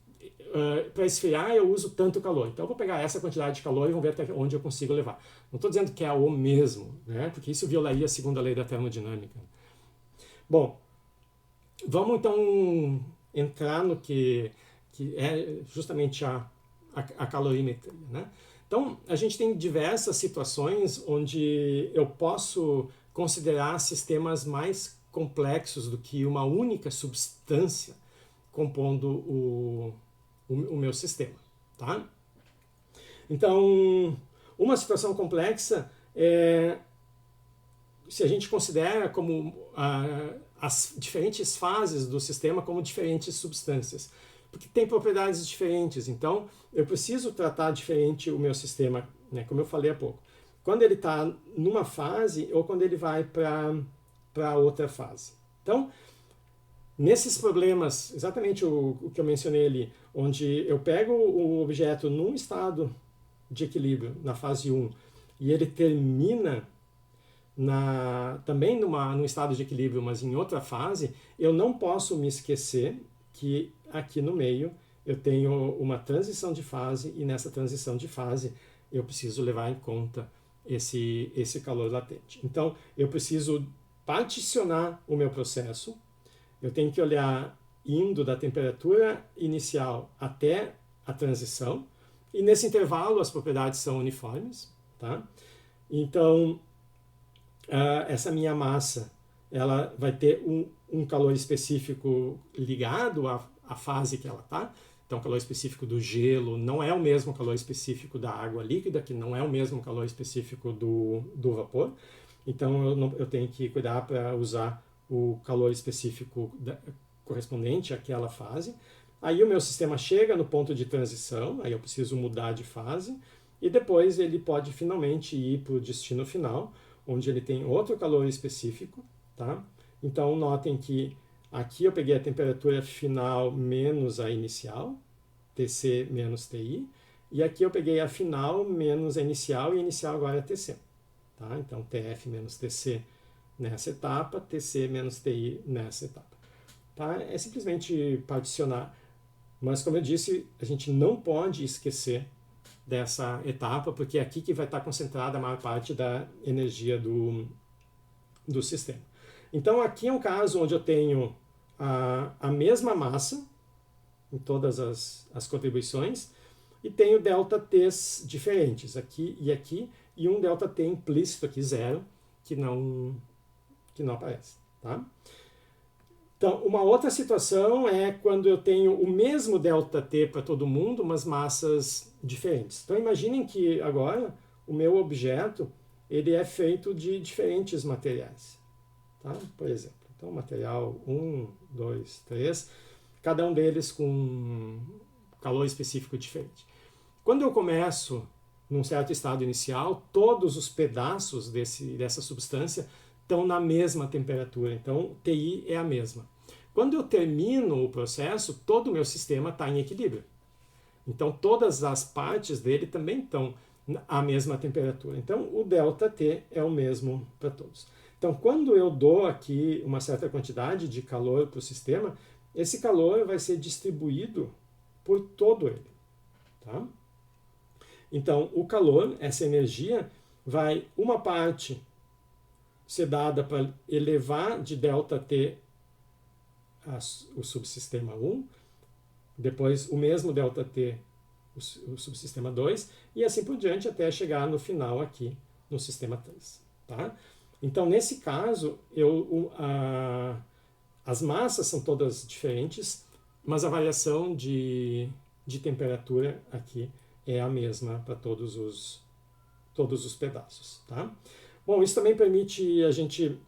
para esfriar eu uso tanto calor. Então eu vou pegar essa quantidade de calor e vamos ver até onde eu consigo levar. Não estou dizendo que é o mesmo, né? Porque isso violaria a segunda lei da termodinâmica. Bom, vamos então entrar no que é justamente a calorimetria, né? Então, a gente tem diversas situações onde eu posso considerar sistemas mais complexos do que uma única substância compondo o meu sistema. Tá? Então, uma situação complexa é se a gente considera como as diferentes fases do sistema como diferentes substâncias. Porque tem propriedades diferentes, então eu preciso tratar diferente o meu sistema, né, como eu falei há pouco. Quando ele está numa fase ou quando ele vai para outra fase. Então, nesses problemas, exatamente o que eu mencionei ali, onde eu pego o objeto num estado de equilíbrio, na fase 1, e ele termina também num estado de equilíbrio, mas em outra fase, eu não posso me esquecer que aqui no meio eu tenho uma transição de fase e nessa transição de fase eu preciso levar em conta esse calor latente. Então eu preciso particionar o meu processo, eu tenho que olhar indo da temperatura inicial até a transição e nesse intervalo as propriedades são uniformes. Tá? Então essa minha massa ela vai ter um calor específico ligado à fase que ela está. Então, o calor específico do gelo não é o mesmo calor específico da água líquida, que não é o mesmo calor específico do vapor. Então, eu tenho que cuidar para usar o calor específico correspondente àquela fase. Aí o meu sistema chega no ponto de transição, aí eu preciso mudar de fase, e depois ele pode finalmente ir para o destino final, onde ele tem outro calor específico. Tá? Então, notem que aqui eu peguei a temperatura final menos a inicial, Tc menos Ti, e aqui eu peguei a final menos a inicial, e a inicial agora é Tc. Tá? Então, TF menos TC nessa etapa, TC menos TI nessa etapa. Tá? É simplesmente particionar. Mas, como eu disse, a gente não pode esquecer dessa etapa, porque é aqui que vai estar concentrada a maior parte da energia do sistema. Então, aqui é um caso onde eu tenho a mesma massa em todas as contribuições e tenho ΔTs diferentes, aqui, e um ΔT implícito aqui, zero, que não aparece. Tá? Então, uma outra situação é quando eu tenho o mesmo ΔT para todo mundo, mas massas diferentes. Então, imaginem que agora o meu objeto ele é feito de diferentes materiais. Tá? Por exemplo, então, material 1, 2, 3, cada um deles com calor específico diferente. Quando eu começo num certo estado inicial, todos os pedaços dessa substância estão na mesma temperatura, então TI é a mesma. Quando eu termino o processo, todo o meu sistema está em equilíbrio. Então todas as partes dele também estão à mesma temperatura. Então o ΔT é o mesmo para todos. Então quando eu dou aqui uma certa quantidade de calor para o sistema, esse calor vai ser distribuído por todo ele. Tá? Então o calor, essa energia, vai uma parte ser dada para elevar de ΔT o subsistema 1, depois o mesmo ΔT o subsistema 2, e assim por diante até chegar no final aqui no sistema 3. Tá? Então, nesse caso, as massas são todas diferentes, mas a variação de temperatura aqui é a mesma para todos os pedaços. Tá? Bom, isso também permite a gente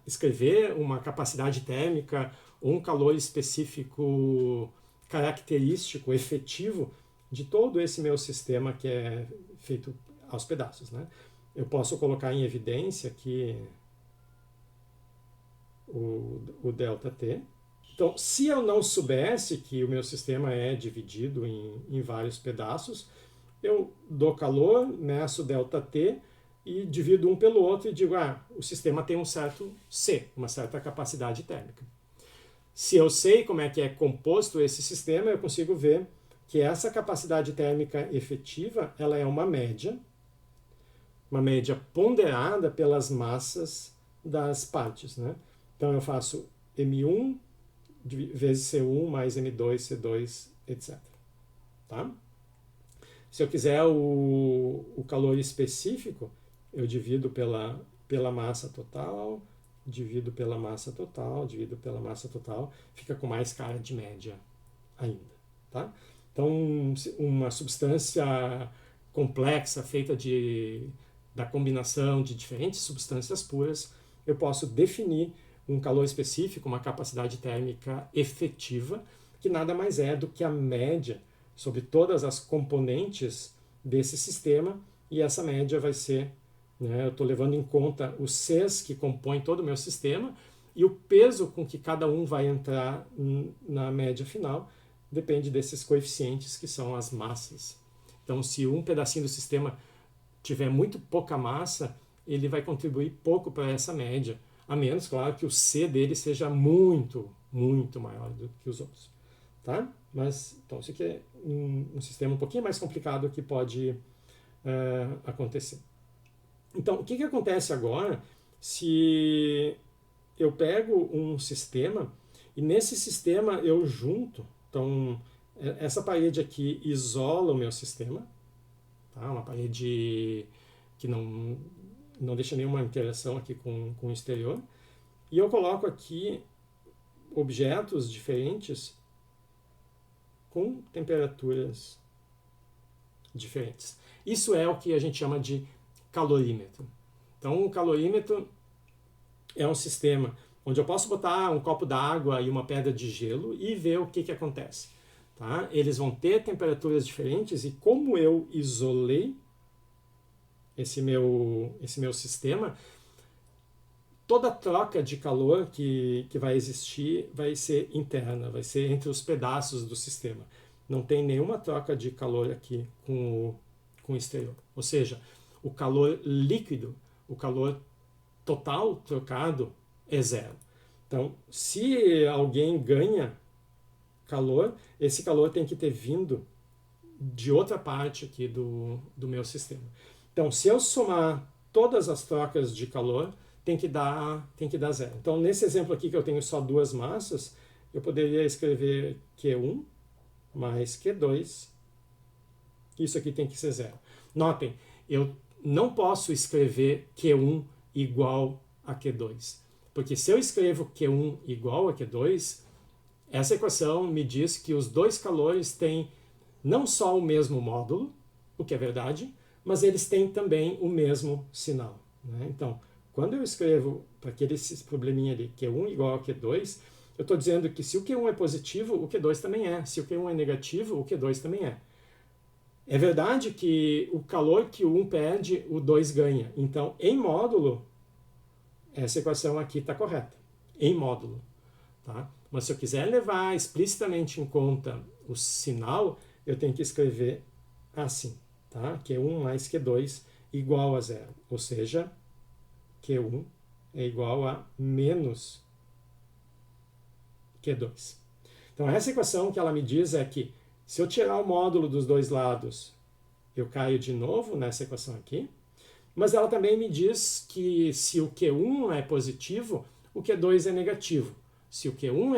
escrever uma capacidade térmica ou um calor específico característico, efetivo, de todo esse meu sistema que é feito aos pedaços. Né? Eu posso colocar em evidência aqui o ΔT. Então, se eu não soubesse que o meu sistema é dividido em vários pedaços, eu dou calor, meço ΔT e divido um pelo outro e digo, o sistema tem um certo C, uma certa capacidade térmica. Se eu sei como é que é composto esse sistema, eu consigo ver que essa capacidade térmica efetiva, ela é uma média ponderada pelas massas das partes. Né? Então eu faço M1 vezes C1 mais M2, C2, etc. Tá? Se eu quiser o calor específico, eu divido pela massa total, divido pela massa total, divido pela massa total, fica com mais cara de média ainda. Tá? Então, uma substância complexa, feita da combinação de diferentes substâncias puras, eu posso definir um calor específico, uma capacidade térmica efetiva, que nada mais é do que a média sobre todas as componentes desse sistema, e essa média vai ser, né, eu estou levando em conta os Cs que compõem todo o meu sistema, e o peso com que cada um vai entrar na média final depende desses coeficientes que são as massas. Então, se um pedacinho do sistema tiver muito pouca massa, ele vai contribuir pouco para essa média, a menos, claro, que o C dele seja muito, muito maior do que os outros. Tá? Mas, então, isso aqui é um sistema um pouquinho mais complicado que pode acontecer. Então, o que acontece agora se eu pego um sistema e nesse sistema eu junto, então, essa parede aqui isola o meu sistema, tá? Uma parede que não deixa nenhuma interação aqui com o exterior, e eu coloco aqui objetos diferentes com temperaturas diferentes. Isso é o que a gente chama de calorímetro. Então, o calorímetro é um sistema onde eu posso botar um copo d'água e uma pedra de gelo e ver o que acontece. Tá? Eles vão ter temperaturas diferentes, e como eu isolei esse meu sistema, toda troca de calor que vai existir vai ser interna, vai ser entre os pedaços do sistema. Não tem nenhuma troca de calor aqui com o exterior. Ou seja, o calor líquido, o calor total trocado é zero. Então, se alguém ganha calor, esse calor tem que ter vindo de outra parte aqui do meu sistema. Então, se eu somar todas as trocas de calor, tem que dar zero. Então, nesse exemplo aqui que eu tenho só duas massas, eu poderia escrever Q1 mais Q2. Isso aqui tem que ser zero. Notem, eu não posso escrever Q1 igual a Q2. Porque se eu escrevo Q1 igual a Q2, essa equação me diz que os dois calores têm não só o mesmo módulo, o que é verdade, mas eles têm também o mesmo sinal. Né? Então, quando eu escrevo para aquele probleminha ali, Q1 igual a Q2, eu estou dizendo que se o Q1 é positivo, o Q2 também é. Se o Q1 é negativo, o Q2 também é. É verdade que o calor que o 1 perde, o 2 ganha. Então, em módulo, essa equação aqui está correta. Em módulo. Tá? Mas se eu quiser levar explicitamente em conta o sinal, eu tenho que escrever assim. Tá? Q1 mais Q2 igual a zero. Ou seja, Q1 é igual a menos Q2. Então, essa equação que ela me diz é que se eu tirar o módulo dos dois lados, eu caio de novo nessa equação aqui. Mas ela também me diz que se o Q1 é positivo, o Q2 é negativo. Se o Q1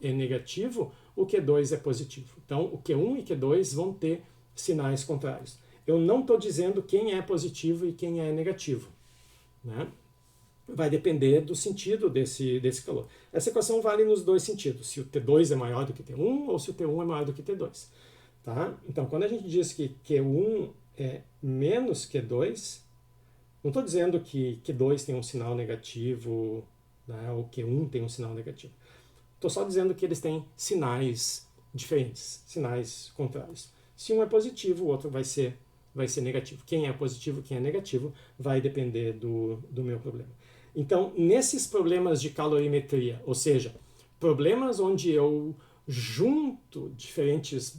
é negativo, o Q2 é positivo. Então, o Q1 e Q2 vão ter sinais contrários. Eu não estou dizendo quem é positivo e quem é negativo. Né? Vai depender do sentido desse calor. Essa equação vale nos dois sentidos, se o T2 é maior do que T1 ou se o T1 é maior do que T2. Tá? Então, quando a gente diz que Q1 é menos Q2, não estou dizendo que Q2 tem um sinal negativo, né, ou Q1 tem um sinal negativo. Estou só dizendo que eles têm sinais diferentes, sinais contrários. Se um é positivo, o outro vai ser negativo. Quem é positivo, quem é negativo, vai depender do meu problema. Então, nesses problemas de calorimetria, ou seja, problemas onde eu junto diferentes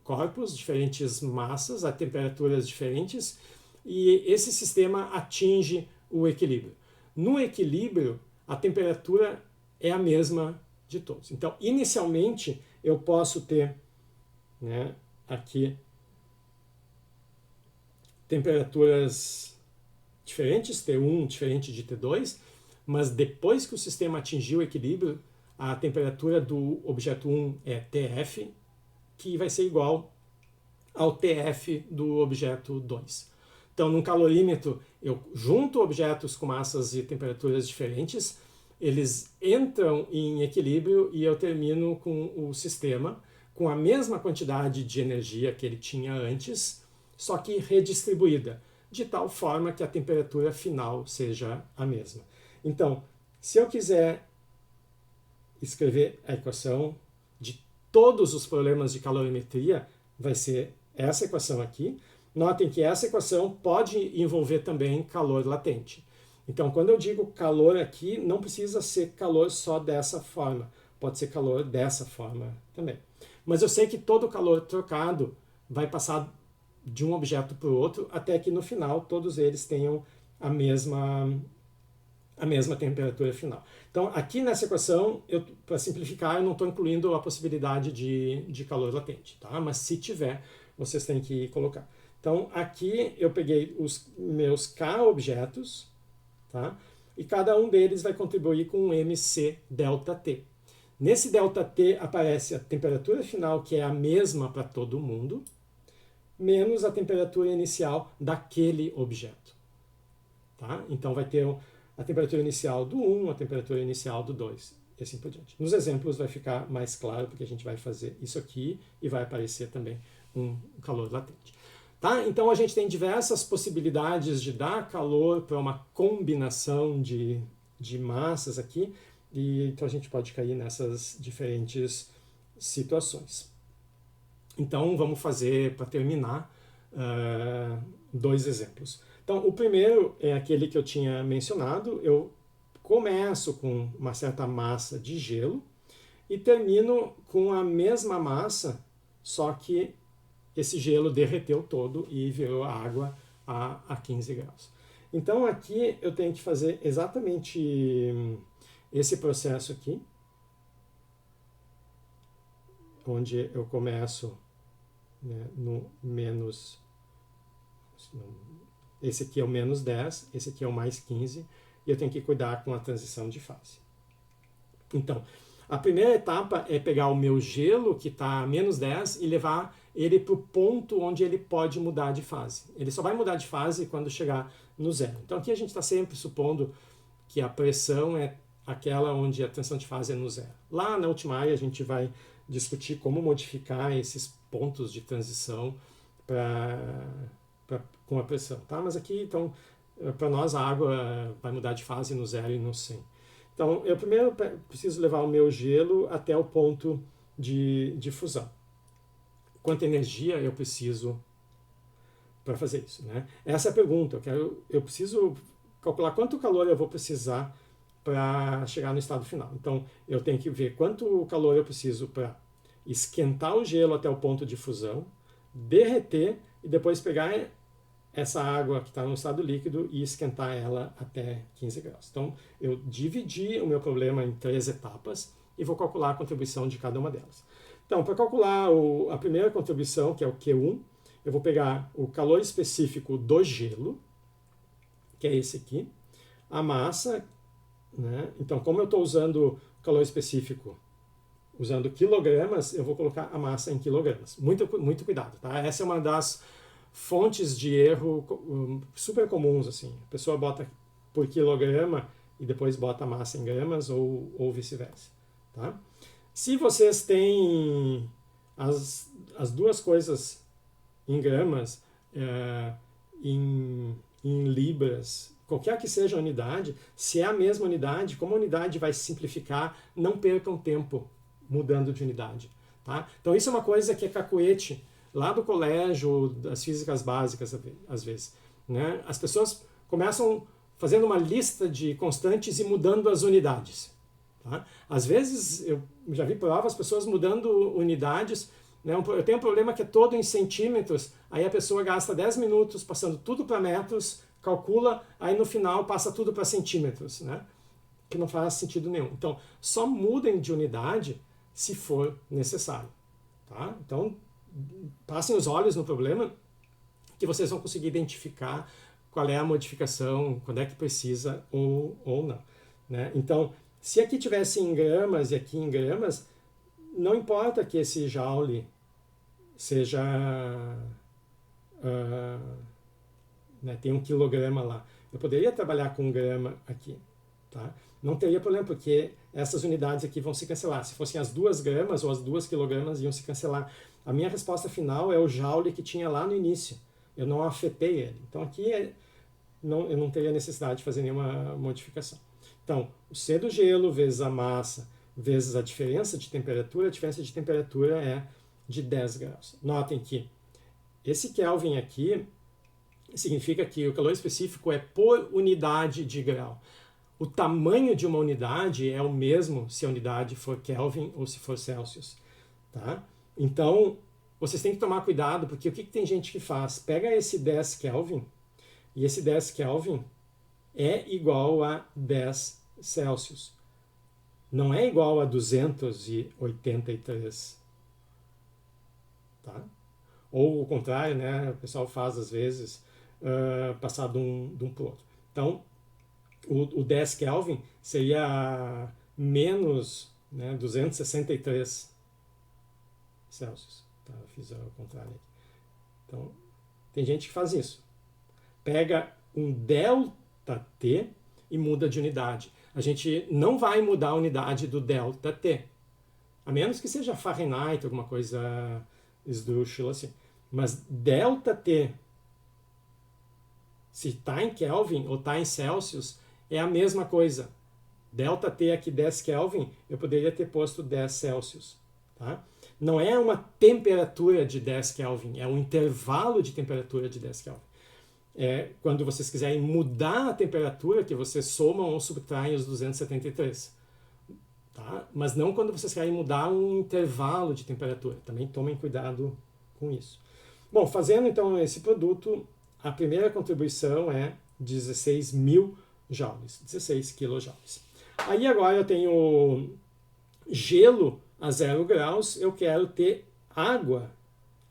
corpos, diferentes massas, a temperaturas diferentes, e esse sistema atinge o equilíbrio. No equilíbrio, a temperatura é a mesma de todos. Então, inicialmente, eu posso ter, né, aqui temperaturas diferentes, T1 diferente de T2, mas depois que o sistema atingiu o equilíbrio, a temperatura do objeto 1 é TF, que vai ser igual ao TF do objeto 2. Então, num calorímetro, eu junto objetos com massas e temperaturas diferentes, eles entram em equilíbrio e eu termino com o sistema com a mesma quantidade de energia que ele tinha antes, só que redistribuída, de tal forma que a temperatura final seja a mesma. Então, se eu quiser escrever a equação de todos os problemas de calorimetria, vai ser essa equação aqui. Notem que essa equação pode envolver também calor latente. Então, quando eu digo calor aqui, não precisa ser calor só dessa forma. Pode ser calor dessa forma também. Mas eu sei que todo calor trocado vai passar de um objeto para o outro, até que no final todos eles tenham a mesma temperatura final. Então, aqui nessa equação, para simplificar, eu não estou incluindo a possibilidade de calor latente, tá? Mas se tiver, vocês têm que colocar. Então, aqui eu peguei os meus K objetos, tá? E cada um deles vai contribuir com um MC ΔT. Nesse ΔT aparece a temperatura final, que é a mesma para todo mundo, menos a temperatura inicial daquele objeto. Tá? Então vai ter a temperatura inicial do 1, a temperatura inicial do 2, e assim por diante. Nos exemplos vai ficar mais claro, porque a gente vai fazer isso aqui e vai aparecer também um calor latente. Tá? Então a gente tem diversas possibilidades de dar calor para uma combinação de massas aqui, e então a gente pode cair nessas diferentes situações. Então vamos fazer, para terminar, dois exemplos. Então o primeiro é aquele que eu tinha mencionado. Eu começo com uma certa massa de gelo e termino com a mesma massa, só que esse gelo derreteu todo e virou água a 15 graus. Então aqui eu tenho que fazer exatamente esse processo aqui, onde eu começo, né, no menos, esse aqui é o menos 10, esse aqui é o mais 15, e eu tenho que cuidar com a transição de fase. Então, a primeira etapa é pegar o meu gelo, que está a menos 10, e levar ele para o ponto onde ele pode mudar de fase. Ele só vai mudar de fase quando chegar no zero. Então aqui a gente está sempre supondo que a pressão é aquela onde a tensão de fase é no zero. Lá na última área a gente vai discutir como modificar esses pontos de transição com a pressão. Tá? Mas aqui, então, para nós a água vai mudar de fase no zero e no 100. Então, eu primeiro preciso levar o meu gelo até o ponto de fusão. Quanta energia eu preciso para fazer isso, né? Essa é a pergunta. Eu preciso calcular quanto calor eu vou precisar para chegar no estado final. Então, eu tenho que ver quanto calor eu preciso para esquentar o gelo até o ponto de fusão, derreter e depois pegar essa água que está no estado líquido e esquentar ela até 15 graus. Então, eu dividi o meu problema em 3 etapas e vou calcular a contribuição de cada uma delas. Então, para calcular a primeira contribuição, que é o Q1, eu vou pegar o calor específico do gelo, que é esse aqui, a massa, né? Então, como eu estou usando calor específico usando quilogramas, eu vou colocar a massa em quilogramas. Muito cuidado, tá? Essa é uma das fontes de erro super comuns, assim. A pessoa bota por quilograma e depois bota a massa em gramas ou vice-versa, tá? Se vocês têm as duas coisas em gramas, em libras, qualquer que seja a unidade, se é a mesma unidade, como a unidade vai se simplificar, não percam tempo mudando de unidade. Tá? Então isso é uma coisa que é cacuete lá do colégio, das físicas básicas, às vezes. Né? As pessoas começam fazendo uma lista de constantes e mudando as unidades. Tá? Às vezes, eu já vi provas, pessoas mudando unidades. Né? Eu tenho um problema que é todo em centímetros, aí a pessoa gasta 10 minutos passando tudo para metros, calcula, aí no final passa tudo para centímetros, né? Que não faz sentido nenhum. Então, só mudem de unidade se for necessário. Tá? Então, passem os olhos no problema que vocês vão conseguir identificar qual é a modificação, quando é que precisa ou não. Né? Então, se aqui tivesse em gramas e aqui em gramas, não importa que esse joule seja... né, tem 1 quilograma lá. Eu poderia trabalhar com grama aqui. Tá? Não teria problema, porque essas unidades aqui vão se cancelar. Se fossem as 2 gramas ou as 2 quilogramas, iam se cancelar. A minha resposta final é o joule que tinha lá no início. Eu não afetei ele. Então aqui eu não teria necessidade de fazer nenhuma modificação. Então, o C do gelo vezes a massa vezes a diferença de temperatura é de 10 graus. Notem que esse Kelvin aqui significa que o calor específico é por unidade de grau. O tamanho de uma unidade é o mesmo se a unidade for Kelvin ou se for Celsius. Tá? Então, vocês têm que tomar cuidado, porque o que tem gente que faz? Pega esse 10 Kelvin, e esse 10 Kelvin é igual a 10 Celsius. Não é igual a 283. Tá? Ou o contrário, né? O pessoal faz às vezes passar de um para o outro. Então, o 10 Kelvin seria menos, né, 263 Celsius. Tá? Eu fiz ao contrário aqui. Então, tem gente que faz isso. Pega um ΔT e muda de unidade. A gente não vai mudar a unidade do ΔT, a menos que seja Fahrenheit, alguma coisa esdrúxula assim. Mas ΔT, se está em Kelvin ou está em Celsius, é a mesma coisa. ΔT aqui 10 Kelvin, eu poderia ter posto 10 Celsius. Tá? Não é uma temperatura de 10 Kelvin, é um intervalo de temperatura de 10 Kelvin. Quando vocês quiserem mudar a temperatura, que vocês somam ou subtraem os 273. Tá? Mas não quando vocês querem mudar um intervalo de temperatura. Também tomem cuidado com isso. Bom, fazendo então esse produto, a primeira contribuição é 16 mil joules, 16 quilojoules. Aí agora eu tenho gelo a 0 graus, eu quero ter água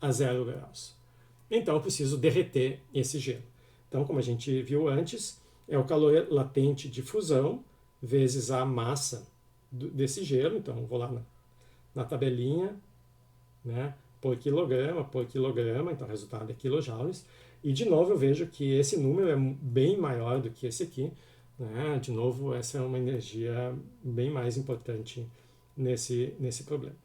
a 0 graus. Então eu preciso derreter esse gelo. Então, como a gente viu antes, é o calor latente de fusão vezes a massa desse gelo. Então, eu vou lá na tabelinha, né, por quilograma, então o resultado é quilojoules. E de novo eu vejo que esse número é bem maior do que esse aqui, né? De novo, essa é uma energia bem mais importante nesse problema.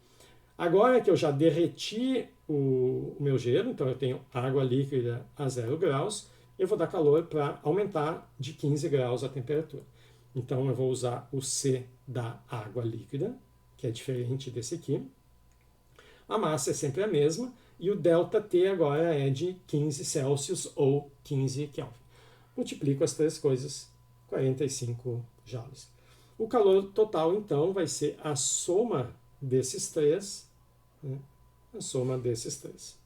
Agora que eu já derreti o meu gelo, então eu tenho água líquida a 0 graus, eu vou dar calor para aumentar de 15 graus a temperatura. Então eu vou usar o C da água líquida, que é diferente desse aqui. A massa é sempre a mesma, e o ΔT agora é de 15 Celsius ou 15 Kelvin. Multiplico as três coisas, 45 joules. O calor total, então, vai ser a soma desses três, né? A soma desses três.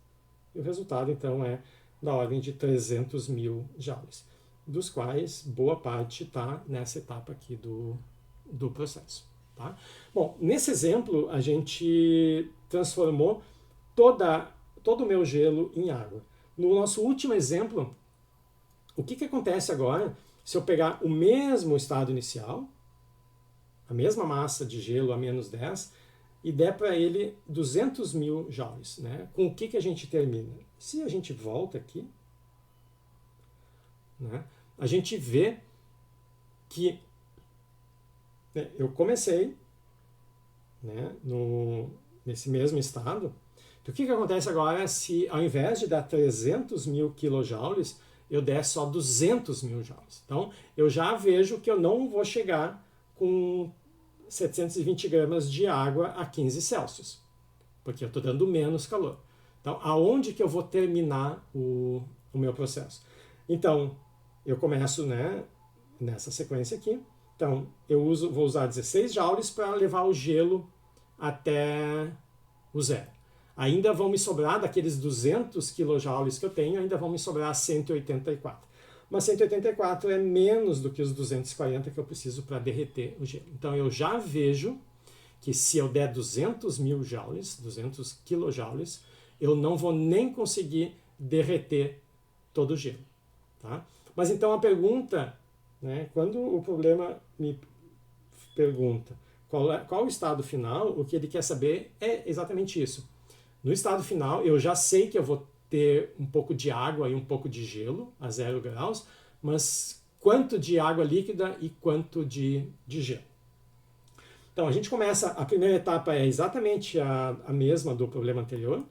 E o resultado, então, é da ordem de 300 mil joules, dos quais boa parte está nessa etapa aqui do processo. Tá? Bom, nesse exemplo, a gente transformou todo o meu gelo em água. No nosso último exemplo, o que acontece agora se eu pegar o mesmo estado inicial, a mesma massa de gelo a menos 10, e der para ele 200 mil joules, né? Com o que a gente termina? Se a gente volta aqui, né, a gente vê que, né, eu comecei, né, nesse mesmo estado. Então, o que acontece agora se, ao invés de dar 300 mil quilojoules, eu der só 200 mil joules? Então, eu já vejo que eu não vou chegar com 720 gramas de água a 15 Celsius, porque eu estou dando menos calor. Então, aonde que eu vou terminar o meu processo? Então, eu começo, né, nessa sequência aqui. Então, vou usar 16 joules para levar o gelo até o zero. Ainda vão me sobrar, daqueles 200 quilojoules que eu tenho, ainda vão me sobrar 184. Mas 184 é menos do que os 240 que eu preciso para derreter o gelo. Então eu já vejo que se eu der 200 mil joules, 200 quilojoules, eu não vou nem conseguir derreter todo o gelo. Tá? Mas então a pergunta, né, quando o problema me pergunta qual o estado final, o que ele quer saber é exatamente isso. No estado final, eu já sei que eu vou ter um pouco de água e um pouco de gelo a 0 graus, mas quanto de água líquida e quanto de gelo? Então a gente começa, a primeira etapa é exatamente a mesma do problema anterior.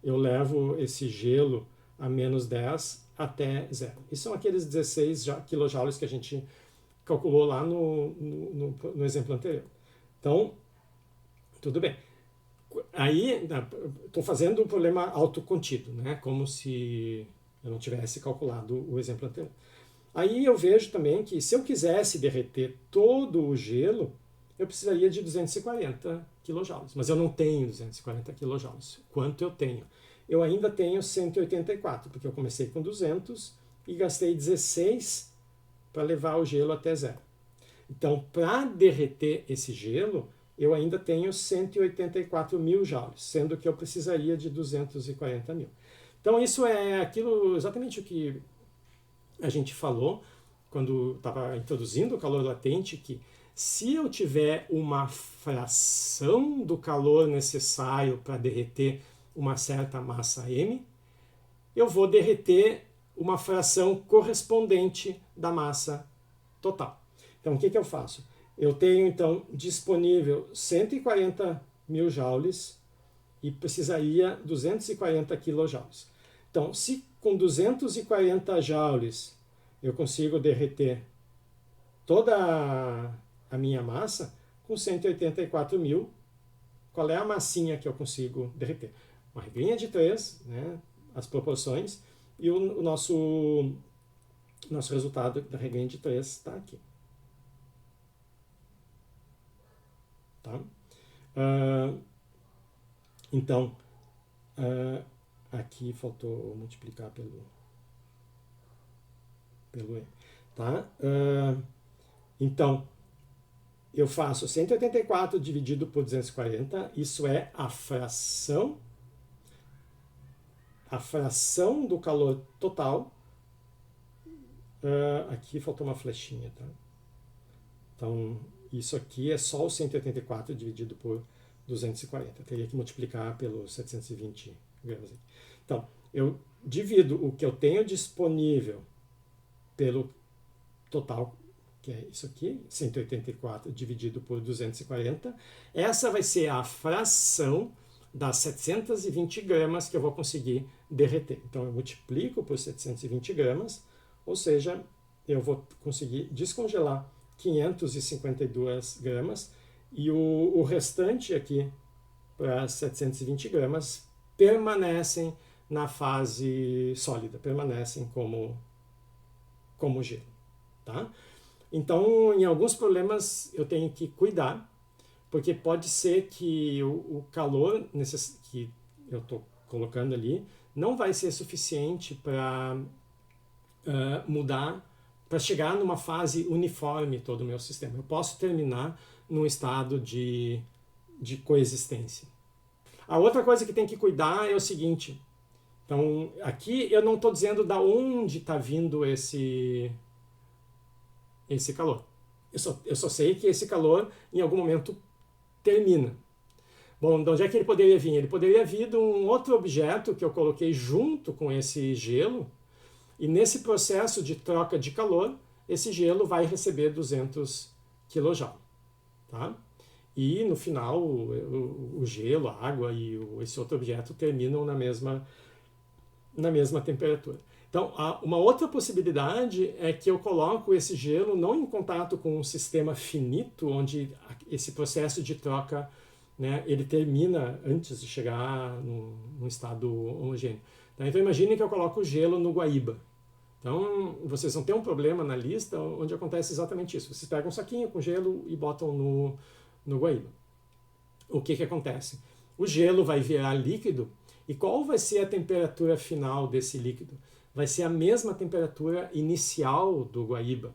Eu levo esse gelo a menos 10 até zero. E são aqueles 16 quilojoules que a gente calculou lá no exemplo anterior. Então, tudo bem. Aí, estou fazendo o problema autocontido, né? Como se eu não tivesse calculado o exemplo anterior. Aí eu vejo também que se eu quisesse derreter todo o gelo, eu precisaria de 240 quilojoules. Mas eu não tenho 240 quilojoules. Quanto eu tenho? Eu ainda tenho 184, porque eu comecei com 200 e gastei 16 para levar o gelo até zero. Então, para derreter esse gelo, eu ainda tenho 184 mil joules, sendo que eu precisaria de 240 mil. Então, isso é aquilo, exatamente o que a gente falou quando estava introduzindo o calor latente, que se eu tiver uma fração do calor necessário para derreter uma certa massa M, eu vou derreter uma fração correspondente da massa total. Então, o que eu faço? Eu tenho, então, disponível 140 mil joules e precisaria 240 quilojoules. Então, se com 240 joules eu consigo derreter toda a minha massa, com 184 mil, qual é a massinha que eu consigo derreter? Uma regrinha de 3, né, as proporções, e o nosso resultado da regrinha de 3 está aqui. Tá? Então, aqui faltou multiplicar pelo pelo M. Tá? Então, eu faço 184 dividido por 240, isso é a fração do calor total. Aqui faltou uma flechinha, tá? Então, isso aqui é só o 184 dividido por 240. Eu teria que multiplicar pelos 720 gramas. Então, eu divido o que eu tenho disponível pelo total, que é isso aqui, 184 dividido por 240. Essa vai ser a fração das 720 gramas que eu vou conseguir derreter. Então, eu multiplico por 720 gramas, ou seja, eu vou conseguir descongelar 552 gramas e o restante aqui, para 720 gramas, permanecem na fase sólida, permanecem como gelo. Tá? Então, em alguns problemas eu tenho que cuidar, porque pode ser que o calor que eu estou colocando ali não vai ser suficiente para mudar, para chegar numa fase uniforme todo o meu sistema. Eu posso terminar num estado de coexistência. A outra coisa que tem que cuidar é o seguinte. Então, aqui eu não estou dizendo da onde está vindo esse calor. Eu só sei que esse calor, em algum momento, termina. Bom, de onde é que ele poderia vir? Ele poderia vir de um outro objeto que eu coloquei junto com esse gelo, e nesse processo de troca de calor, esse gelo vai receber 200 kJ. Tá? E no final, o gelo, a água e esse outro objeto terminam na mesma temperatura. Então, uma outra possibilidade é que eu coloco esse gelo não em contato com um sistema finito, onde esse processo de troca, né, ele termina antes de chegar num estado homogêneo. Então, imagine que eu coloco o gelo no Guaíba. Então, vocês vão ter um problema na lista onde acontece exatamente isso. Vocês pegam um saquinho com gelo e botam no Guaíba. O que acontece? O gelo vai virar líquido, e qual vai ser a temperatura final desse líquido? Vai ser a mesma temperatura inicial do Guaíba,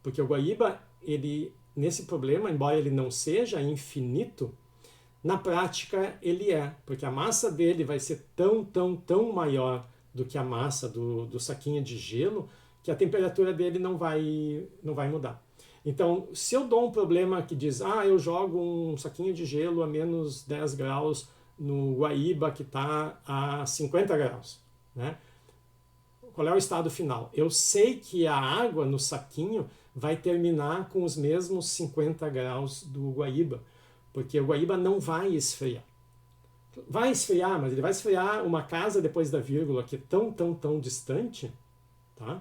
porque o Guaíba, nesse problema, embora ele não seja infinito, na prática ele é, porque a massa dele vai ser tão maior do que a massa do saquinho de gelo, que a temperatura dele não vai mudar. Então, se eu dou um problema que diz, eu jogo um saquinho de gelo a menos 10 graus no Guaíba que está a 50 graus, né? Qual é o estado final? Eu sei que a água no saquinho vai terminar com os mesmos 50 graus do Guaíba, porque o Guaíba não vai esfriar. Vai esfriar, mas ele vai esfriar uma casa depois da vírgula que é tão distante, tá?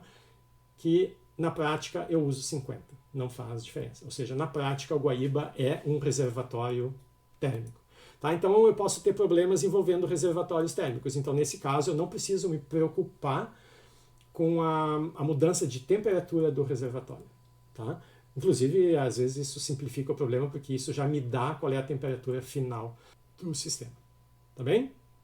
Que na prática eu uso 50, não faz diferença. Ou seja, na prática o Guaíba é um reservatório térmico. Tá? Então eu posso ter problemas envolvendo reservatórios térmicos. Então nesse caso eu não preciso me preocupar com a mudança de temperatura do reservatório. Tá? Inclusive, às vezes isso simplifica o problema, porque isso já me dá qual é a temperatura final do sistema. Tá bem?